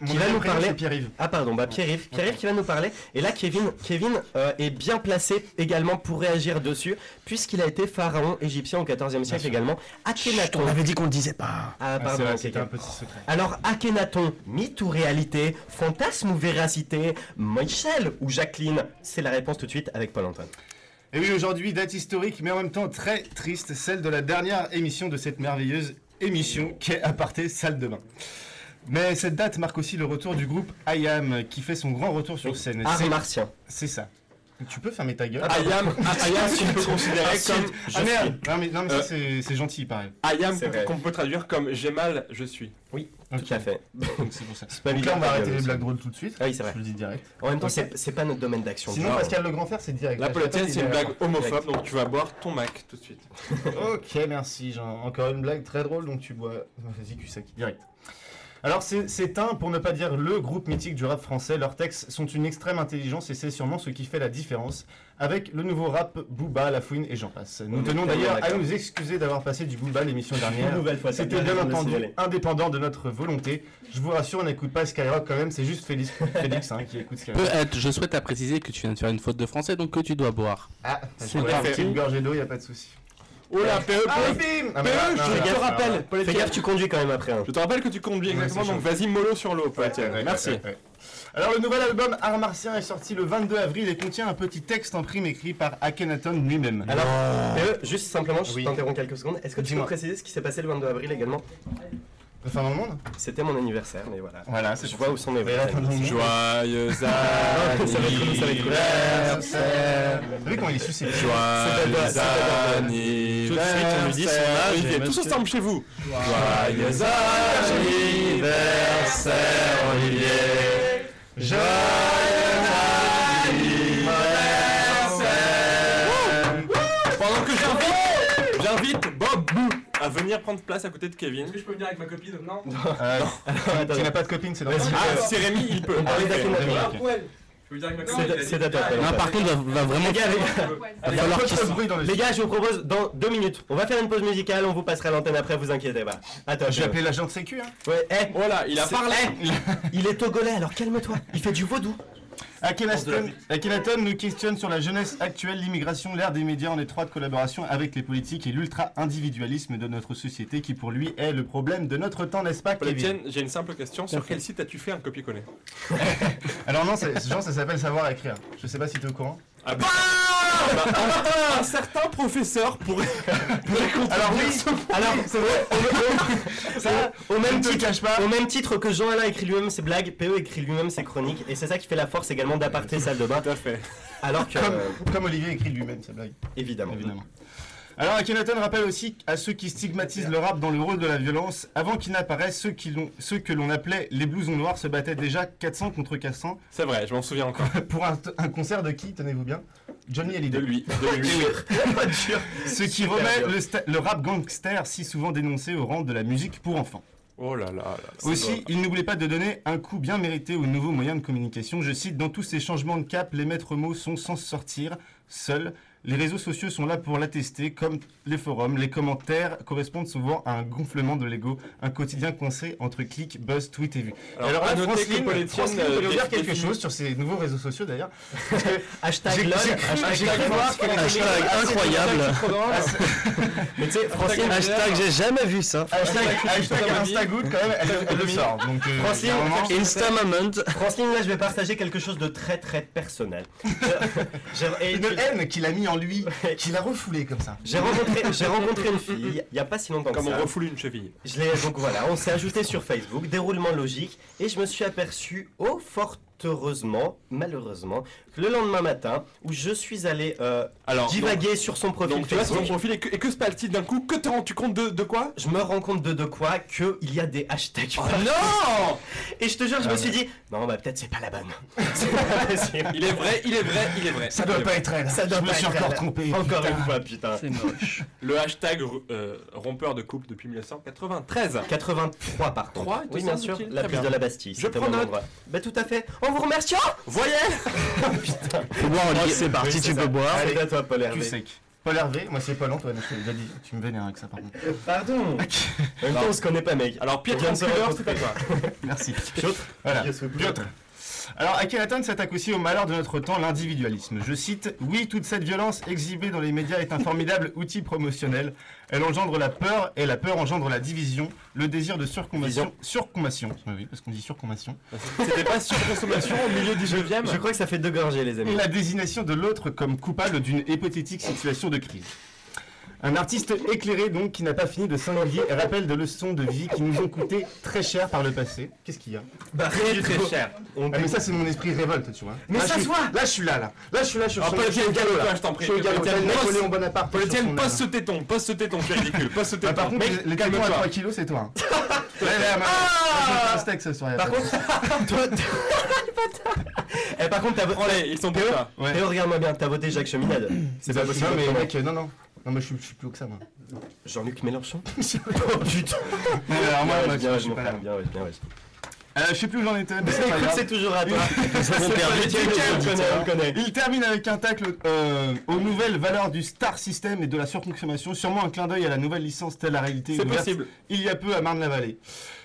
qui va nous parler. Pierre-Yves. Ah pardon, bah Pierre-Yves qui va nous parler. Et là, Kevin est bien placé également pour réagir dessus, puisqu'il a été pharaon égyptien au XIVe siècle également. Akhenaton. On avait dit qu'on le disait pas. Ah pardon, c'était un petit secret. Alors Akhenaton, mythe ou réalité, fantasme ou véracité, Michel ou Jacqueline? C'est la réponse tout de suite avec Paul-Antoine. Et oui, aujourd'hui, date historique, mais en même temps très triste, celle de la dernière émission de cette merveilleuse émission qu'est Aparté Salle de Bain. Mais cette date marque aussi le retour du groupe IAM qui fait son grand retour sur scène. Art martien. C'est ça. Tu peux fermer ta gueule. IAM, tu peux considérer comme. Ah merde. Non mais ça c'est gentil pareil. IAM qu'on peut traduire comme j'ai mal, je suis. Oui, tout à fait. Donc c'est pour ça. Donc là on va arrêter les blagues drôles tout de suite. Ah oui c'est vrai. Je le dis direct. En même temps c'est pas notre domaine d'action. Sinon Pascal Le Grand Frère c'est direct. La Paul-Étienne c'est une blague homophobe donc tu vas boire ton Mac tout de suite. Ok merci Jean. Encore une blague très drôle donc tu bois. Vas-y cul-sec direct. Alors c'est un, pour ne pas dire le groupe mythique du rap français, leurs textes sont une extrême intelligence et c'est sûrement ce qui fait la différence avec le nouveau rap Booba, La Fouine et j'en passe. Nous tenons d'ailleurs à nous excuser d'avoir passé du Booba l'émission dernière. C'était bien entendu indépendant de notre volonté. Je vous rassure, on n'écoute pas Skyrock quand même, c'est juste Félix qui écoute Skyrock. Peut-être, je souhaite à préciser que tu viens de faire une faute de français donc que tu dois boire. Ah, c'est une gorgée d'eau, y a pas de souci. Oh là, PE, je te rappelle. Fais gaffe, tu conduis quand même après. Je te rappelle que tu conduis exactement, donc vas-y mollo sur l'eau. Merci. Alors le nouvel album Art Martien est sorti le 22 avril et contient un petit texte en prime écrit par Akhenaton lui-même. Alors, juste simplement, je t'interromps quelques secondes. Est-ce que tu peux préciser ce qui s'est passé le 22 avril également? Enfin dans le monde. C'était mon anniversaire, mais voilà. Voilà, c'est je vois où sont mes vrais. Joyeux anniversaire. Vous savez comment il est susceptible. Joyeux anniversaire. Tout de suite, on lui dit son âge. Il est tous ensemble chez vous. Joyeux anniversaire, Olivier. Joyeux anniversaire. Pendant que j'invite Bob Boo à venir prendre place à côté de Kevin. Est-ce que je peux venir avec ma copine? Non. Tu n'as pas de copine, c'est normal. Ah, c'est Rémi, il peut. C'est d'accord. Non, par contre, va vraiment. Les gars, je vous propose dans 2 minutes. On va faire une pause musicale, on vous passera l'antenne après, vous inquiétez pas. Attends, je vais appeler l'agent de sécu. Hein. Ouais, voilà, il a parlé. Il est togolais, alors calme-toi. Il fait du vaudou. Akhenaton nous questionne sur la jeunesse actuelle, l'immigration, l'ère des médias en étroite collaboration avec les politiques et l'ultra-individualisme de notre société qui pour lui est le problème de notre temps, n'est-ce pas Kevin? J'ai une simple question, sur quel site as-tu fait un copier-coller? Alors non, ça s'appelle savoir écrire. Je sais pas si tu es au courant. Ah bah, un certain professeur pourrait alors oui, alors c'est vrai, au même titre que Jean-Alain écrit lui-même ses blagues, PE écrit lui-même ses chroniques, et c'est ça qui fait la force également d'Aparté Salle de Bain. Tout à fait. Alors que comme Olivier écrit lui-même ses blagues. Évidemment. Alors Akhenaton rappelle aussi à ceux qui stigmatisent le rap dans le rôle de la violence, avant qu'il n'apparaisse, ceux que l'on appelait les blousons noirs se battaient déjà 400 contre 400. C'est vrai, je m'en souviens encore. Pour un concert de qui, tenez-vous bien? Johnny Hallyday. De lui. Ce qui remet le rap gangster si souvent dénoncé au rang de la musique pour enfants. Oh là là. Aussi, il n'oublie pas de donner un coup bien mérité aux nouveaux moyens de communication. Je cite, dans tous ces changements de cap, les maîtres mots sont sans sortir, seuls. Les réseaux sociaux sont là pour l'attester, comme les forums. Les commentaires correspondent souvent à un gonflement de l'ego, un quotidien coincé entre clics, buzz, tweet et vues. Alors à noter que Francine peut nous dire quelque chose sur ces nouveaux réseaux sociaux d'ailleurs. Hashtag LOL, hashtag incroyable. Mais tu sais, Francine, hashtag j'ai jamais vu ça. Hashtag Instagood quand même, elle le sort. Donc Francine, Instamoment. Francine, là je vais partager quelque chose de très très personnel. Une haine qu'il a mis en lui, qu'il a refoulé comme ça. J'ai rencontré une fille il y a pas si longtemps que ça. Comme on refoule une cheville. Donc voilà, on s'est ajouté sur Facebook, déroulement logique, et je me suis aperçu, fort heureusement, malheureusement, que le lendemain matin, où je suis allé divaguer sur son profil donc, Facebook. Tu vois, sur son profil, et que se passe-t-il d'un coup? Que te rends-tu compte de quoi? Je me rends compte de quoi? Qu'il y a des hashtags. Oh non! Et je te jure, je me suis dit, non, bah peut-être c'est pas la bonne. C'est pas possible. Il est vrai. Ça doit pas être elle. Je me suis encore trompé. Encore une fois, putain. C'est moche. Le hashtag rompeur de couple depuis 1993. 83 par 3, oui, bien sûr. La prise de la Bastille. Je prends note. Bah tout à fait. En vous remerciant. Voyez. Putain. Faut boire, Olivier. C'est parti, tu peux boire. Allez, à toi, Paul Hervé. Tu sais. Paul Hervé, moi c'est Paul Antoine, je t'ai déjà dit, tu me vénères avec ça par contre. Pardon. En même temps, on se connaît pas, mec. Alors, Piotr, c'est pas toi. Merci. Piotr. Voilà. Piotr. Alors Akhenaton s'attaque aussi au malheur de notre temps, l'individualisme. Je cite, oui, toute cette violence exhibée dans les médias est un formidable outil promotionnel. Elle engendre la peur et la peur engendre la division, le désir de surconsommation. Oui, parce qu'on dit surconsommation. C'était pas surconsommation au milieu du 19e? Je crois que ça fait 2 gorgées, les amis. Et la désignation de l'autre comme coupable d'une hypothétique situation de crise. Un artiste éclairé donc qui n'a pas fini de s'ennuyer et rappelle des leçons de vie qui nous ont coûté très cher par le passé. Qu'est-ce qu'il y a? Très cher. Mais ça c'est mon esprit révolte, tu vois. Mais là, ça se voit. Là je suis là. Là je suis Paul Etienne, calme-toi, je t'en prie. Je suis au galop. Napoléon Bonaparte. Paul Etienne, pose ce téton, tu es ridicule, pose ce téton. Par contre, les tétons à 3 kilos, c'est toi. J'ai un steak ce soir. Par contre, toi. Par contre, t'as voté. Ils sont pour ça. Théo, regarde-moi bien, t'as voté Jacques Cheminade. C'est pas possible. Non, mais mec, non. Non, mais je suis plus haut que ça, moi. Jean-Luc Mélenchon. Oh putain. Alors, moi, bien, je suis pas là. bien. Je sais plus où j'en étais, mais c'est pas grave. C'est toujours à toi. On connaît. Il termine avec un tacle aux nouvelles valeurs du Star System et de la surconsommation, sûrement un clin d'œil à la nouvelle licence telle la réalité C'est ouverte possible. il y a peu à Marne-la-Vallée.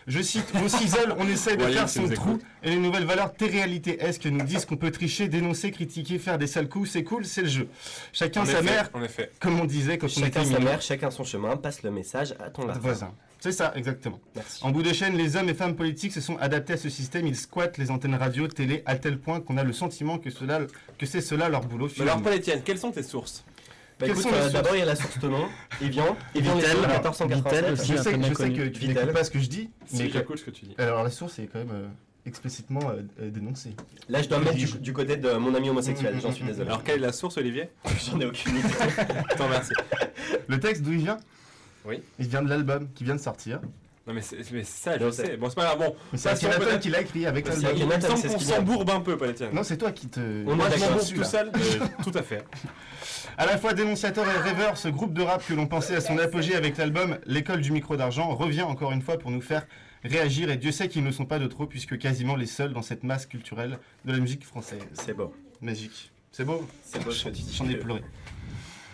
Je cite, vos ciseaux, on essaye de Walid, faire tu son nous trou écoutes. et les nouvelles valeurs réalité est-ce que nous disent qu'on peut tricher, dénoncer, critiquer, faire des sales coups, c'est cool, c'est le jeu. Chacun sa mère, En effet. comme on disait quand on Chacun était sa mineur. mère, chacun son chemin, passe le message à ton large. Voisin. C'est ça, exactement. Merci. En bout de chaîne, les hommes et femmes politiques se sont adaptés à ce système. Ils squattent les antennes radio, télé, à tel point qu'on a le sentiment que c'est cela leur boulot. Mais alors, finalement. Paul Etienne, quelles sont tes sources? Bah Quelles écoute, sont les sources d'abord il y a la source Tonon, Evian les Vitel, sources alors, 1487. Vitel aussi. Je sais que Vitel. tu n'écoutes pas ce que je dis, Si, mais j'écoute ce que tu dis. alors la source est quand même explicitement dénoncée. Là je dois me mettre du côté de mon ami homosexuel, j'en suis désolé. Alors, quelle est la source, Olivier? J'en ai aucune idée. Je t'en remercie. Le texte d'où il vient? Oui. Il vient de l'album qui vient de sortir. Non, mais c'est ça, je Je sais. sais. Bon, c'est pas grave. Bon, Mais c'est Passons Akhenaton peut-être- qui l'a écrit avec C'est l'album. Akhenaton. il me semble c'est ce qu'on qu'il vient. s'embourbe un peu, Paul Etienne. Non, c'est toi qui te. On Moi, est je m'en d'accord. bourre tout seul. Tout à fait. À la fois dénonciateur et rêveur, ce groupe de rap que l'on pensait à son apogée avec l'album L'école du micro d'argent revient encore une fois pour nous faire réagir et Dieu sait qu'ils ne sont pas de trop puisque quasiment les seuls dans cette masse culturelle de la musique française. C'est beau. Magique. C'est beau. C'est beau ce que tu dis. J'en ai pleuré.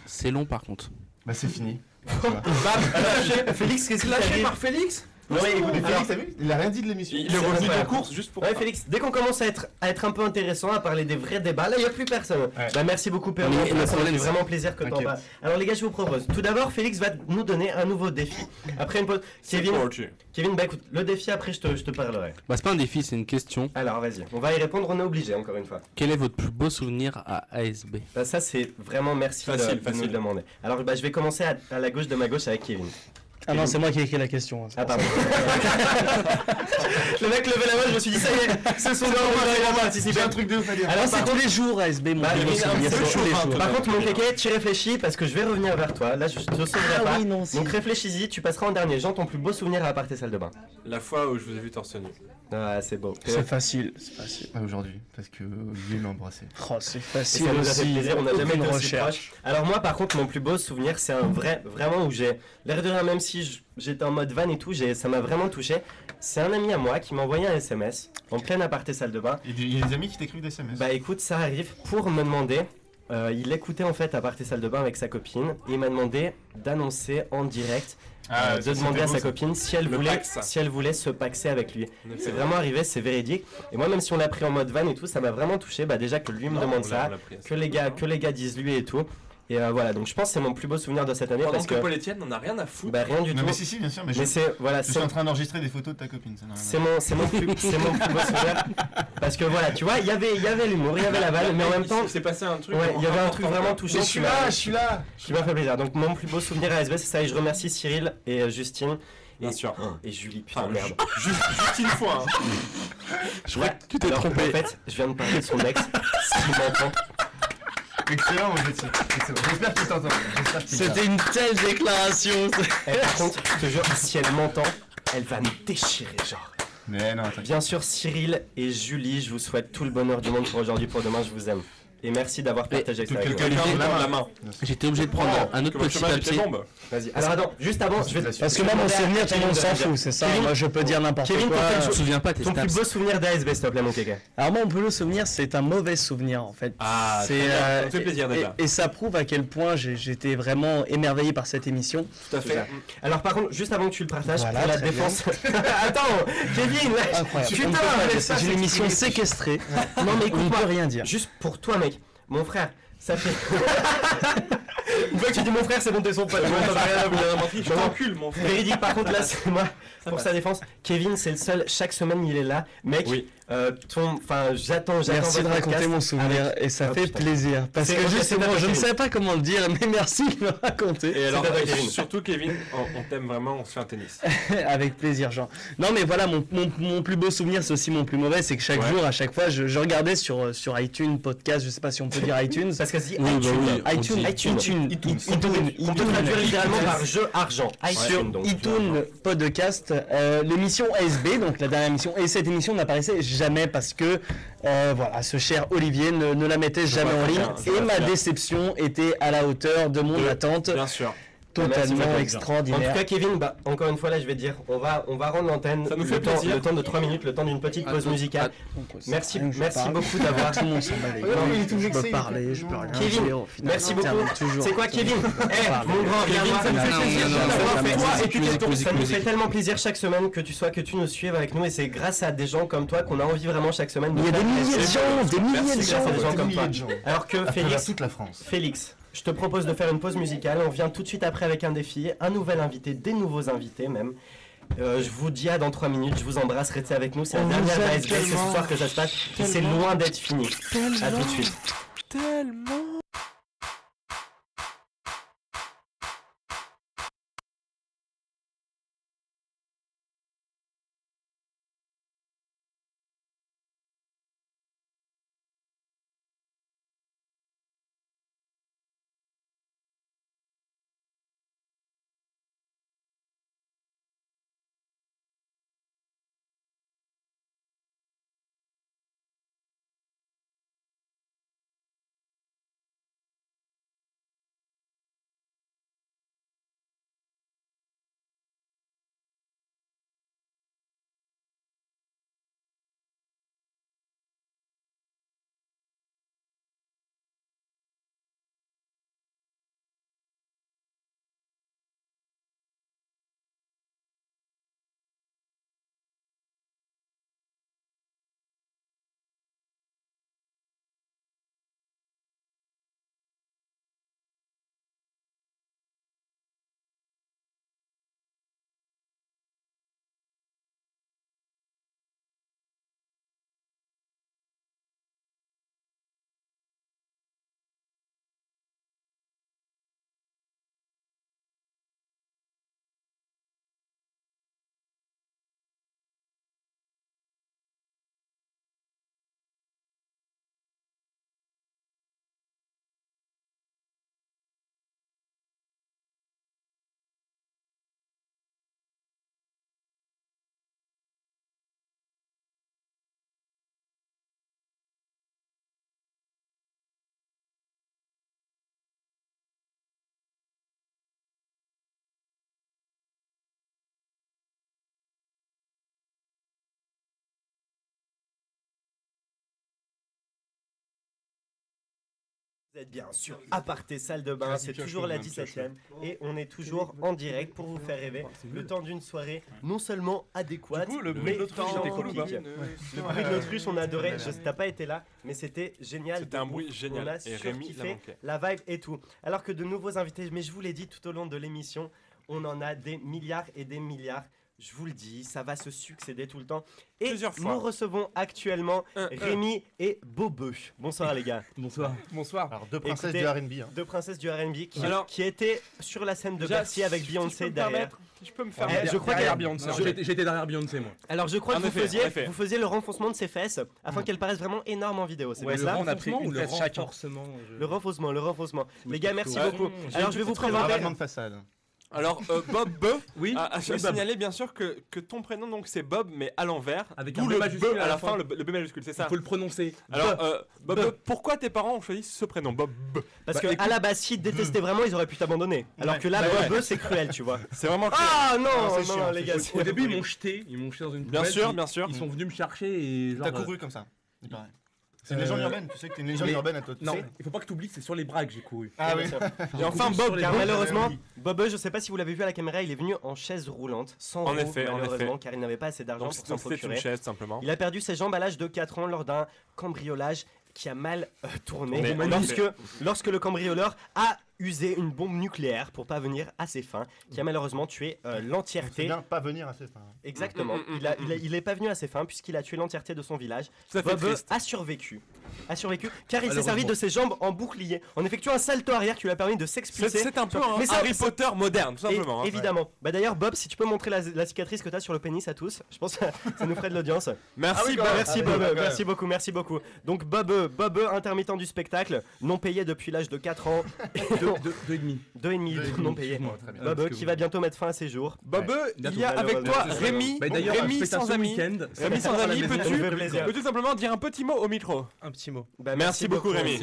C'est long par contre. Bah c'est fini. Félix, qu'est-ce qu'il a Lâché par Félix? Non, mais écoute, Mais alors- Félix, t'as vu? Il a rien dit de l'émission. Il est revenu de incroyable. course juste pour Ouais ça. Félix, dès qu'on commence à être un peu intéressant, à parler des vrais débats, là il n'y a plus personne. Ouais. Bah merci beaucoup Péro, Mais le ça problème, fait c'est- vraiment plaisir que t'en Ok. parles. Alors les gars je vous propose, tout d'abord Félix va nous donner un nouveau défi. Après une pause, C'est Kevin, torture. bah écoute, le défi après je te parlerai. Bah, c'est pas un défi, c'est une question. Alors vas-y, on va y répondre, on est obligé encore une fois. Quel est votre plus beau souvenir à ASB? Bah ça c'est vraiment merci Facile, de facile. nous le demander. Alors bah je vais commencer à la gauche de ma gauche avec Kevin. Ah non, c'est moi qui ai écrit la question. Ah pardon. Le mec levait la main, je me suis dit ça y est, c'est son nom, il va participer. J'ai un truc de ouf à dire. Alors C'est par tous les jours ASB, mon Bah, plus beau Kevin, un souvenir, petit peu c'est tous les chaud, jours. Par contre, mon kéké, tu réfléchis parce que je vais revenir vers toi. Là, je te sauverai pas. oui, non, si. Donc réfléchis-y, tu passeras en dernier. Jean, ton plus beau souvenir à part tes salles de bain. La fois où je vous ai vu torse nu. Ah, c'est beau. C'est facile, c'est facile. Pas aujourd'hui, parce que Olivier m'a embrassé. Oh, c'est Et facile ça nous a fait aussi. plaisir, on n'a jamais Aucune été aussi recherche. proche. Alors moi, par contre, mon plus beau souvenir, c'est un vrai, vraiment où j'ai l'air de rien, même si j'étais en mode van et tout, ça m'a vraiment touché. C'est un ami à moi qui m'a envoyé un SMS en pleine aparté salle de bain. Il y a des amis qui t'écrivent des SMS. Bah écoute, ça arrive pour me demander. Il écoutait en fait aparté salle de bain avec sa copine et il m'a demandé d'annoncer en direct. De demander à sa copine si elle voulait se paxer avec lui. C'est vraiment arrivé, c'est véridique. Et moi, même si on l'a pris en mode van et tout, ça m'a vraiment touché. Bah déjà que lui me demande ça, que les gars disent lui et tout. Et voilà, donc je pense que c'est mon plus beau souvenir de cette année Pendant parce que que Paul Etienne, on n'a rien à foutre. bah rien du Non tout. mais si, bien sûr, mais Mais c'est voilà, je suis en train d'enregistrer des photos de ta copine. Ça n'a rien à voir. c'est mon plus beau souvenir parce que voilà, tu vois, il y avait l'humour, il y avait la vanne, mais en même temps, c'est passé un truc. ouais, il y avait un truc vraiment Mais touchant. je suis là, je suis là. Qui m'a fait plaisir. Donc mon plus beau souvenir à ASB, c'est ça. Et je remercie Cyril et Justine. Bien Et, sûr. et Julie, putain, Ah, merde. Juste une fois. Hein. Je crois que tu t'es trompé. En fait, je viens de parler de son ex. S'il m'entend. Excellent, mon petit. Excellent. J'espère qu'il t'entend. J'espère qu'il t'entend. C'était une telle déclaration. Et par contre, je te jure, si elle m'entend, elle va me déchirer, genre. Mais non, attends. Bien sûr, Cyril et Julie, je vous souhaite tout le bonheur du monde pour aujourd'hui, pour demain, je vous aime. Et merci d'avoir partagé ça avec moi. Quelqu'un de la main. J'étais obligé de prendre un autre petit papier. Vas-y. Alors attends, juste avant, je vais. Parce que moi, mon souvenir, tout le monde s'en fout, c'est ça. Kevin, Moi, je peux dire n'importe Kevin, quoi. t'en fais le Je me souviens pas tes Ton plus stats. beau souvenir d'ASB, s'il te plaît, mon kéké. Alors moi, mon plus beau souvenir, c'est un mauvais souvenir en fait. Ah, C'est, très bien. Ça me fait plaisir déjà. et ça prouve à quel point j'étais vraiment émerveillé par cette émission. Tout à C'est ça. Alors par contre, juste avant que tu le partages, Voilà, pour la très défense. Attends, Kevin, là, Incroyable. putain, On ne peut pas laisse dire, pas c'est une émission s'exprimer. séquestrée. Non mais On ne écoute-moi, peut rien dire. juste pour toi, mec, mon frère, ça fait. Une fois que tu dis mon frère, c'est bon, t'es son pote. Bon, ça va rien à vous dire. Je t'encule, mon frère. Véridique, par contre, là, c'est moi. Pour sa défense, Kevin, c'est le seul. Chaque semaine, il est là. Mec, Oui. J'attends. Merci de votre raconter podcast mon souvenir avec- et ça Oh, fait putain. plaisir. Parce C'est- que ok, justement, c'est je ne Kevin. savais pas comment le dire, mais merci de me raconter. Et alors, à toi, Kevin. surtout Kevin, on t'aime vraiment, on se fait un tennis. Avec plaisir, Jean. Non, mais voilà, mon plus beau souvenir, c'est aussi mon plus mauvais, c'est que chaque jour, à chaque fois, je regardais sur iTunes, podcast, je sais pas si on peut dire iTunes. Parce que si Oui, bah oui, iTunes, on peut traduire littéralement par jeu argent. iTunes, donc. iTunes Podcast, l'émission ASB, donc la dernière émission, et cette émission n'apparaissait jamais parce que voilà, ce cher Olivier ne la mettait jamais en ligne, et ma déception était à la hauteur de mon attente, Bien sûr. totalement En tout extraordinaire. cas, Kevin, encore une fois, là, je vais te dire, on va rendre l'antenne. Ça nous fait le temps, plaisir. le temps de 3 minutes, le temps d'une petite pause musicale. Merci beaucoup d'avoir. Tout le monde s'en bat les Non, couilles, il est tout je vexé, peux parler, je peux rien Kevin, dire, au final, merci ça beaucoup. termine toujours. C'est quoi, Kevin Mon grand, Kevin, regarde-moi, ça nous fait non, plaisir. non, non, D'avoir non, fait non, toi non, et puis musique, Kéton. musique, Ça nous fait musique. tellement plaisir chaque semaine que tu nous suives avec nous, et c'est grâce à des gens comme toi qu'on a envie vraiment chaque semaine de Il y a faire des milliers de plaisir. gens, des milliers de Merci, gens. grâce à des gens comme toi. de gens. Alors que À travers Félix, toute la France. je te propose de faire une pause musicale. On revient tout de suite après avec un défi, un nouvel invité, des nouveaux invités même. Je vous dis à dans 3 minutes, je vous embrasse, restez avec nous, c'est la On dernière vous aime ASB, c'est ce tellement. soir que ça se passe, et c'est loin d'être fini. A tout de suite. Vous êtes bien sûr Aparté Salle de Bain, c'est toujours la 17ème et on est toujours en direct pour vous faire rêver le temps d'une soirée non seulement adéquate, le bruit mais de l'autruche, c'était cool ou pas tangique. Le bruit de l'autruche, on a adoré, t'as pas été là, mais c'était génial. C'était un bruit génial. On a Et Rémi l'a surkiffé manqué. la vibe et tout. Alors que de nouveaux invités, mais je vous l'ai dit tout au long de l'émission, on en a des milliards et des milliards. Je vous le dis, ça va se succéder tout le temps. Et Plusieurs fois. nous recevons actuellement Rémi et Bobeux. Bonsoir les gars. Bonsoir. Bonsoir. Alors, deux princesses Écoutez, du R&B. Hein. Deux princesses du R&B Alors- qui étaient sur la scène de Déjà, Bercy avec si je Beyoncé peux me derrière. permettre, je peux me faire. Je crois derrière qu'elle- Beyoncé. je- J'étais derrière Beyoncé, moi. Alors je crois En que effet, en effet. vous faisiez le renfoncement de ses fesses afin qu'elles paraissent vraiment énormes en vidéo. C'est Ouais, bien le ça renforcement ou le renforcement Le renforcement. Les gars, merci Ouais. beaucoup. J'ai Alors je vais vous Ravalement présenter. de façade. Alors, Bob B, Oui, à oui, Bob. signaler bien sûr que ton prénom donc c'est Bob mais à l'envers. Avec D'où un B le majuscule B à la fin, le B majuscule, c'est Il ça. faut le prononcer. Alors, Bob B. B, pourquoi tes parents ont choisi ce prénom Bob B? Parce Bah, que à la base, s'ils te détestaient vraiment, ils auraient pu t'abandonner. Alors que là, Bah ouais. Bobeux, c'est cruel, tu vois. C'est vraiment le Ah non, c'est chiant, les gars. Au début, ils m'ont jeté dans une Bien poubelle, sûr, puis bien sûr. Ils sont venus me chercher et genre. T'as couru comme ça. Il paraît. C'est une légende urbaine. Tu sais que t'es une légende mais- urbaine à toi. tu Non, sais. il faut pas que tu oublies que c'est sur les bras que j'ai couru. Ah oui. Et enfin couru Bob, sur les Car bras. malheureusement, Bobeux, je sais pas si vous l'avez vu à la caméra, il est venu en chaise roulante, sans En roue, effet, en malheureusement, effet. car il n'avait pas assez d'argent donc pour s'en c'est une procurer. chaise simplement. Il a perdu ses jambes à l'âge de 4 ans lors d'un cambriolage qui a mal tourné. Mais lorsque le cambrioleur a usé une bombe nucléaire pour pas venir à ses fins, qui a malheureusement tué C'est l'entièreté. bien pas venir à ses fins. Exactement. Il est pas venu à ses fins puisqu'il a tué l'entièreté de son village. Ça fait Bob triste. a survécu car il s'est servi de ses jambes en bouclier en effectuant un salto arrière qui lui a permis de s'expulser. C'est un peu un Mais ça- Harry Potter moderne, tout simplement. hein. Évidemment. Bah d'ailleurs Bob, si tu peux montrer la cicatrice que t'as sur le pénis à tous, je pense que ça nous ferait de l'audience. Merci, Bob. Merci Ah, Bob, ouais, merci beaucoup. Donc Bob, intermittent du spectacle, non payé depuis l'âge de 4 ans, 2,5 non payé. Bob qui va bientôt mettre fin à ses jours. Bob, il y a avec toi Rémi. D'ailleurs, Rémi sans amis. Rémi sans amis, Ça nous fait plaisir. peux-tu simplement dire un petit mot au micro? Un petit mot. Bah, Merci beaucoup, Rémi.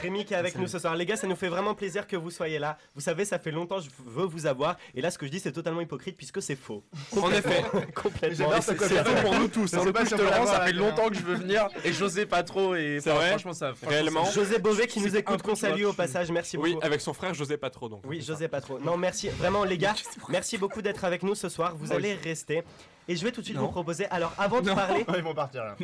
Rémi qui est avec nous ce soir. Les gars, ça nous fait vraiment plaisir que vous soyez là. Vous savez, ça fait longtemps que je veux vous avoir. Et là, ce que je dis, c'est totalement hypocrite puisque c'est faux. En effet. Complètement. C'est faux pour nous tous. Le coup, je te rends, ça fait longtemps que je veux venir et j'osais pas trop. Et C'est vrai. franchement, ça. Réellement. José Beauvais qui nous c'est écoute, un peu qu'on salue too au much. passage. Merci beaucoup. Oui, avec son frère, j'osais pas trop donc. Oui, j'osais pas trop. Non, merci. Vraiment, les gars, merci beaucoup d'être avec nous ce soir. Vous allez rester. Et je vais tout de suite vous proposer. Alors, avant de parler. Ils vont partir là.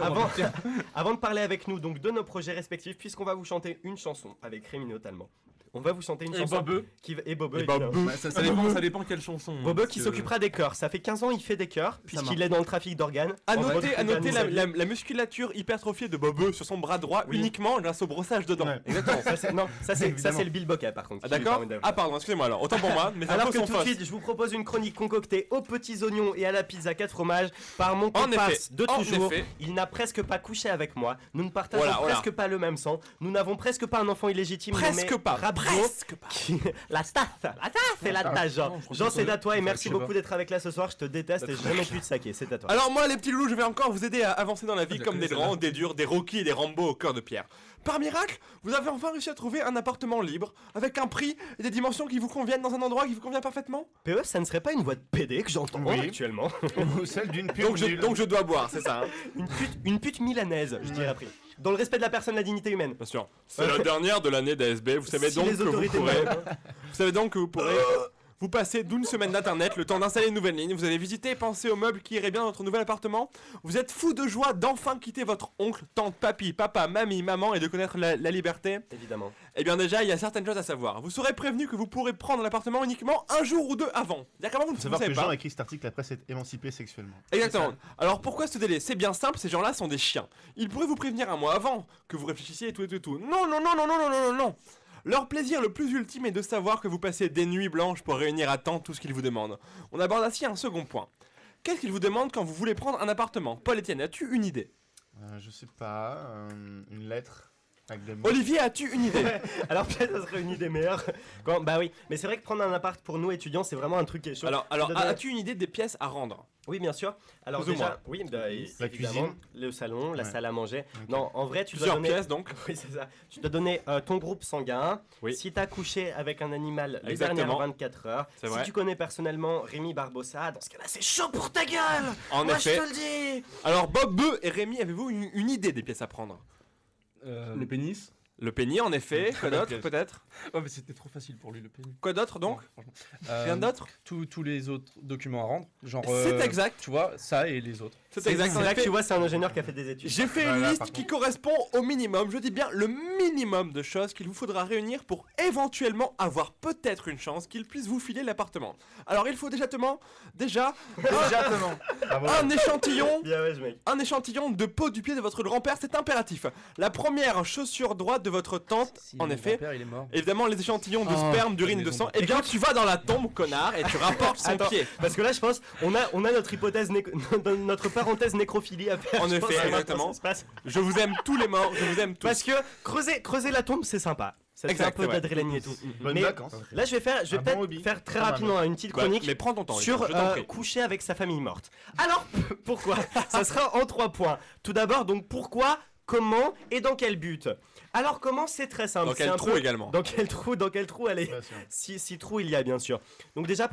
Avant de parler avec nous donc de nos projets respectifs, puisqu'on va vous chanter une chanson avec Rémi notamment. On va vous chanter une chanson et Bobeux, évidemment. Ça dépend quelle chanson. Bobeux qui s'occupera des chœurs. Ça fait 15 ans il fait des chœurs puisqu'il est dans le trafic d'organes. À En noter, mode la musculature hypertrophiée de Bob sur son bras droit Oui. uniquement grâce au brossage de dents. Ouais. Exactement. ça c'est le Bill Bocca par contre. Ah, d'accord. Ah pardon, excusez-moi alors. Autant pour moi, mais Alors infos que sont tout de fausses. suite, je vous propose une chronique concoctée aux petits oignons et à la pizza 4 fromages par mon En comparse effet, de en toujours. effet. Il n'a presque pas couché avec moi. Nous ne partageons Voilà. presque pas le même sang. Nous n'avons presque pas un enfant illégitime Presque nommé pas. Rabio. Presque pas. La tasse et la tasse, Jean. Jean, c'est à toi et merci je sais beaucoup d'être avec là ce soir. Je te déteste et je jamais pu te saquer. C'est à toi. Alors moi les petits loulous, je vais encore vous aider à avancer dans la vie je comme connais des grands, des durs, des Rocky et des Rambo au cœur de pierre. Par miracle, vous avez enfin réussi à trouver un appartement libre, avec un prix et des dimensions qui vous conviennent dans un endroit qui vous convient parfaitement. PE, ça ne serait pas une voix de PD que j'entends Oui. actuellement. Ou celle d'une pute. Donc je dois boire, c'est ça hein. Une pute milanaise, je dirais après. Dans le respect de la personne, la dignité humaine. Bien sûr. C'est la dernière de l'année d'ASB, vous savez Si donc les que vous autorités pourrez... me- Vous savez donc que vous pourrez vous passer d'une semaine d'internet, le temps d'installer une nouvelle ligne, vous allez visiter et penser aux meubles qui iraient bien dans votre nouvel appartement. Vous êtes fou de joie d'enfin quitter votre oncle, tante, papy, papa, mamie, maman et de connaître la liberté. Évidemment. Eh bien déjà, il y a certaines choses à savoir. Vous serez prévenu que vous pourrez prendre l'appartement uniquement un jour ou deux avant. C'est-à-dire qu'avant vous ne Savoir savez que pas. Jean a écrit cet article après s'être émancipé sexuellement. Exactement. Alors pourquoi ce délai? C'est bien simple, ces gens-là sont des chiens. Ils pourraient vous prévenir un mois avant que vous réfléchissiez et tout et tout et tout. Non, non, non, non, non, non, non, non, non. Leur plaisir le plus ultime est de savoir que vous passez des nuits blanches pour réunir à temps tout ce qu'ils vous demandent. On aborde ainsi un second point. Qu'est-ce qu'ils vous demandent quand vous voulez prendre un appartement? Paul-Étienne, as-tu une idée? Je sais pas, une lettre avec des mots. Olivier, as-tu une idée? Alors peut-être ça serait une idée meilleure. Bah oui, mais c'est vrai que prendre un appart pour nous étudiants, c'est vraiment un truc qui est chaud. Alors, as-tu une idée des pièces à rendre? Oui, bien sûr. Alors Plus ou déjà, moins. oui, bah, La évidemment, cuisine. le salon, la Ouais. salle à manger. Ok. Non, en vrai, tu dois Plusieurs donner. pièces donc. Oui, c'est ça. Tu dois donner ton groupe sanguin. Oui. Si t'as couché avec un animal les Exactement. dernières 24 heures. C'est Si vrai. tu connais personnellement Rémi Barbossa, dans ce cas-là, c'est chaud pour ta gueule. En Moi, effet. je te le dis. Alors Bob, Beu et Rémi, avez-vous une idée des pièces à prendre? Le pénis. Le pénis en effet, quoi d'autre pièce. peut-être? Oh, mais c'était trop facile pour lui, le pénis. Quoi d'autre donc? Franchement. Rien d'autre? Tous les autres documents à rendre. Genre. C'est exact. Tu vois, ça et les autres. C'est exact. C'est là que tu vois, c'est un ingénieur qui a fait des études. J'ai fait une Voilà, liste par qui correspond au minimum, je dis bien le minimum de choses qu'il vous faudra réunir pour éventuellement avoir peut-être une chance qu'il puisse vous filer l'appartement. Alors il faut déjà Bravo. un échantillon. Bien ouais, mec. Un échantillon de peau du pied de votre grand-père, c'est impératif. La première chaussure droite de votre tante, Si en mon effet. grand-père, il est mort. Évidemment, les échantillons de Oh, sperme, d'urine et de les sang. bons. Eh bien, tu vas dans la tombe, connard, et tu rapportes son Attends, pied. Parce que là, je pense, on a notre hypothèse, notre parenthèse nécrophilie à faire. En Je effet, pense que c'est exactement. maintenant, ça se passe. Je vous aime tous les morts, je vous aime tous. Parce que creuser la tombe, c'est sympa. Ça te fait un Exact, peu c'est vrai. d'adrénaline et tout. Bonnes Mais vacances. là, je vais Un bon peut-être hobby. faire très Pas mal. rapidement une petite Bah, chronique mais prends ton temps, sur je t'en prie. coucher avec sa famille morte. Alors, pourquoi? Ça sera en 3 points. Tout d'abord, donc pourquoi, comment et dans quel but? Alors comment? C'est très simple. Dans c'est quel un trou peu- également? Dans quel trou, allez. Bien sûr. Si trous il y a bien sûr. Donc déjà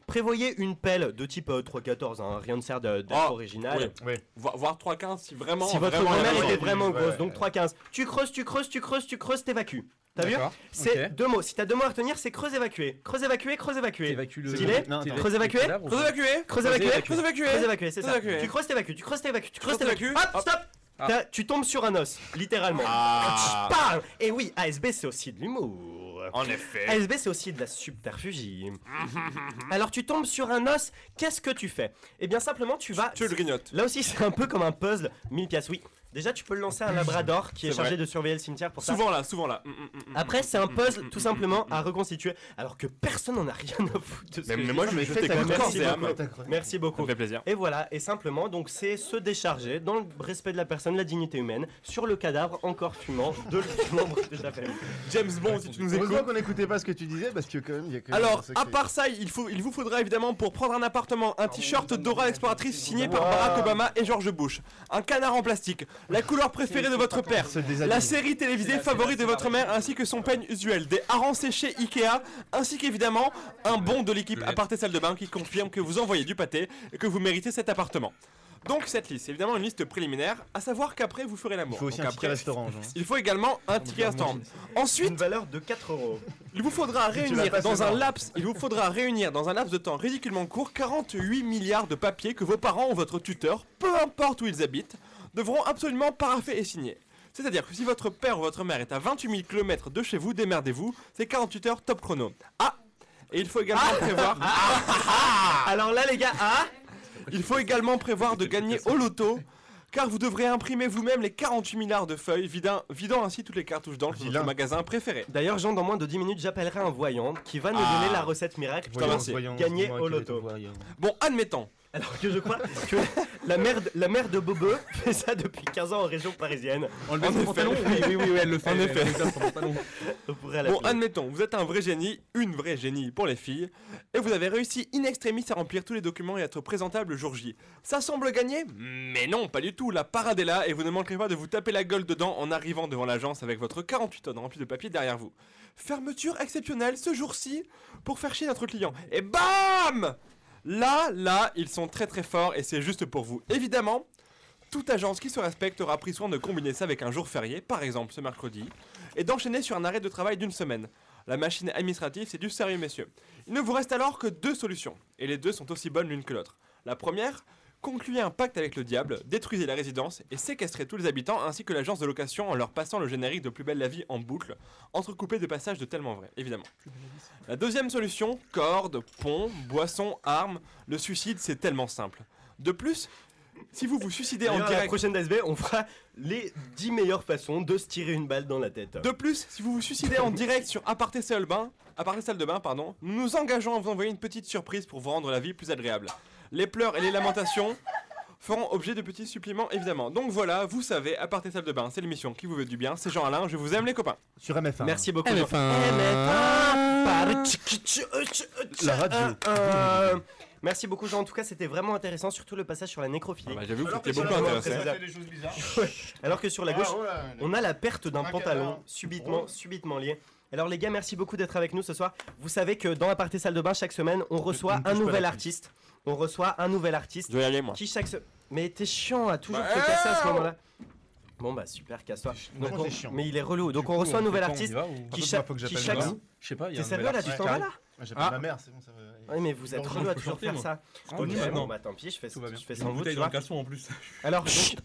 prévoyez une pelle de type 314, hein, rien ne sert d'être Oh, original. oui. Voire 3,15 si vraiment. Si votre vraiment, grand-mère vraiment. était vraiment Ouais, grosse, ouais. donc 3,15. Tu creuses, t'évacues. T'as vu? D'accord, C'est ok. 2 mots. Si t'as 2 mots à retenir, c'est creuse évacuer. Creuse évacuer, creuse évacuer. T'évacues le. Stylé Non, attends. Creuse évacuer. Creuse évacué. Creuse évacuer. Creuse évacué. Creuse évacuer, c'est ça. Creuse évacuer. Tu creuses, t'évacues, tu creuses, t'évacues, tu creuses, Creuse, t'évacues. t'évacues. Hop, stop. Ah. Tu tombes sur un os, littéralement. Ah. Bam. Et oui, ASB c'est aussi de l'humour. En effet. ASB, c'est aussi de la subterfugie. Alors, tu tombes sur un os, qu'est-ce que tu fais? Eh bien, simplement, tu vas... Tu le grignotes. Là aussi, c'est un peu comme un puzzle, 1000 pièces, oui. Déjà, tu peux le lancer à un labrador qui est C'est chargé vrai. de surveiller le cimetière pour ça. Souvent là. Après, c'est un puzzle tout simplement à reconstituer, alors que personne n'en a rien à foutre de ce que Mais je moi, dis. je vais jeter Merci corps et beaucoup. âme. Merci Ça beaucoup. me fait plaisir. Et voilà, et simplement, donc c'est se décharger dans le respect de la personne, la dignité humaine, sur le cadavre encore fumant de membre de la famille. James Bond, si tu nous Heureusement écoutes. qu'on n'écoutait pas ce que tu disais parce que quand même, il y a quand même Alors, un sacré- à part ça, il vous faudra évidemment pour prendre un appartement un t-shirt Dora l'exploratrice signé par Barack Obama et George Bush, un canard en plastique, la couleur préférée de votre père, la série télévisée favorite de votre mère ainsi que son peigne usuel, des harengs séchés Ikea, ainsi qu'évidemment un bon de l'équipe Aparté Salle de Bain qui confirme que vous envoyez du pâté et que vous méritez cet appartement. Donc cette liste, c'est évidemment une liste préliminaire, à savoir qu'après vous ferez l'amour. Il faut aussi Donc un ticket après, restaurant. Genre. il faut également un ticket restaurant. Ensuite, Une valeur de 4 €. il vous faudra tu l'as réunir pas, dans c'est un mort. laps, il vous faudra réunir dans un laps de temps ridiculement court 48 milliards de papiers que vos parents ou votre tuteur, peu importe où ils habitent, devront absolument paraffer et signer. C'est-à-dire que si votre père ou votre mère est à 28 000 km de chez vous, démerdez-vous, c'est 48 heures top chrono. Ah, et il faut également prévoir, Alors là, les gars, il faut également prévoir de gagner au loto. Car vous devrez imprimer vous-même les 48 milliards de feuilles, vidant ainsi toutes les cartouches d'encre de Vilain. votre magasin préféré. D'ailleurs, Jean, dans moins de 10 minutes, j'appellerai un voyant qui va nous donner la recette miracle. te remercie. Gagner dis-moi au quel est loto. ton voyant. Bon, admettons. Alors que je crois que la mère de Bobeux fait ça depuis 15 ans en région parisienne. Enlever En son effet. pantalon. Oui, elle le fait. En effet. Elle enlève son pantalon. On pourrait la Bon, admettons, vous êtes un vrai génie, une vraie génie pour les filles, et vous avez réussi in extremis à remplir tous les documents et à être présentable le jour J. Ça semble gagner? Mais non, pas du tout, la parade est là, et vous ne manquerez pas de vous taper la gueule dedans en arrivant devant l'agence avec votre 48 tonnes remplies de papier derrière vous. Fermeture exceptionnelle ce jour-ci pour faire chier notre client. Et bam! Là, ils sont très très forts et c'est juste pour vous. Évidemment, toute agence qui se respecte aura pris soin de combiner ça avec un jour férié, par exemple ce mercredi, et d'enchaîner sur un arrêt de travail d'une semaine. La machine administrative, c'est du sérieux, messieurs. Il ne vous reste alors que deux solutions, et les deux sont aussi bonnes l'une que l'autre. La première, concluez un pacte avec le diable, détruisez la résidence et séquestrez tous les habitants ainsi que l'agence de location en leur passant le générique de Plus belle la vie en boucle, entrecoupé de passages de Tellement vrai, évidemment. La deuxième solution, cordes, ponts, boissons, armes, le suicide c'est tellement simple. De plus, si vous vous suicidez en D'ailleurs, à la direct... prochaine DSB, on fera les 10 meilleures façons de se tirer une balle dans la tête. De plus, si vous vous suicidez en direct sur Aparté Salle de Bain, nous nous engageons à vous envoyer une petite surprise pour vous rendre la vie plus agréable. Les pleurs et les lamentations feront objet de petits suppléments évidemment. Donc voilà, vous savez, Aparté Salle de Bain, c'est l'émission qui vous veut du bien. C'est Jean-Alain, je vous aime les copains. Sur MF1. Merci beaucoup. MF1. La radio. Merci beaucoup Jean, en tout cas c'était vraiment intéressant, surtout le passage sur la nécrophilie. J'avoue que Alors c'était que sur beaucoup la gauche, intéressant. ça fait des choses bizarres. Alors que sur la gauche, Ah, voilà. on a la perte d'un Un pantalon cadavre. subitement lié. Alors les gars, merci beaucoup d'être avec nous ce soir. Vous savez que dans Aparté Salle de Bain, chaque semaine, on reçoit ne touche un pas nouvel la artiste. On reçoit un nouvel artiste Je vais y aller moi. qui Mais t'es chiant à toujours Bah, te casser à ce moment-là. Bon bah super, casse-toi. Donc, Comment c'est chiant mais il est relou. Donc on reçoit un nouvel artiste qui chaque... Je sais pas, il y a T'es un sérieux nouvel là, tu artiste t'en vas là? J'appelle ma mère, c'est bon, ça va. Oui mais vous êtes Non, relou je à peux toujours chanter, faire moi. ça. Oh, Ok, non. bon bah tant pis, je fais Tout va bien. sans Une vous, bouteille tu dans vois. le caleçon en plus. Alors donc,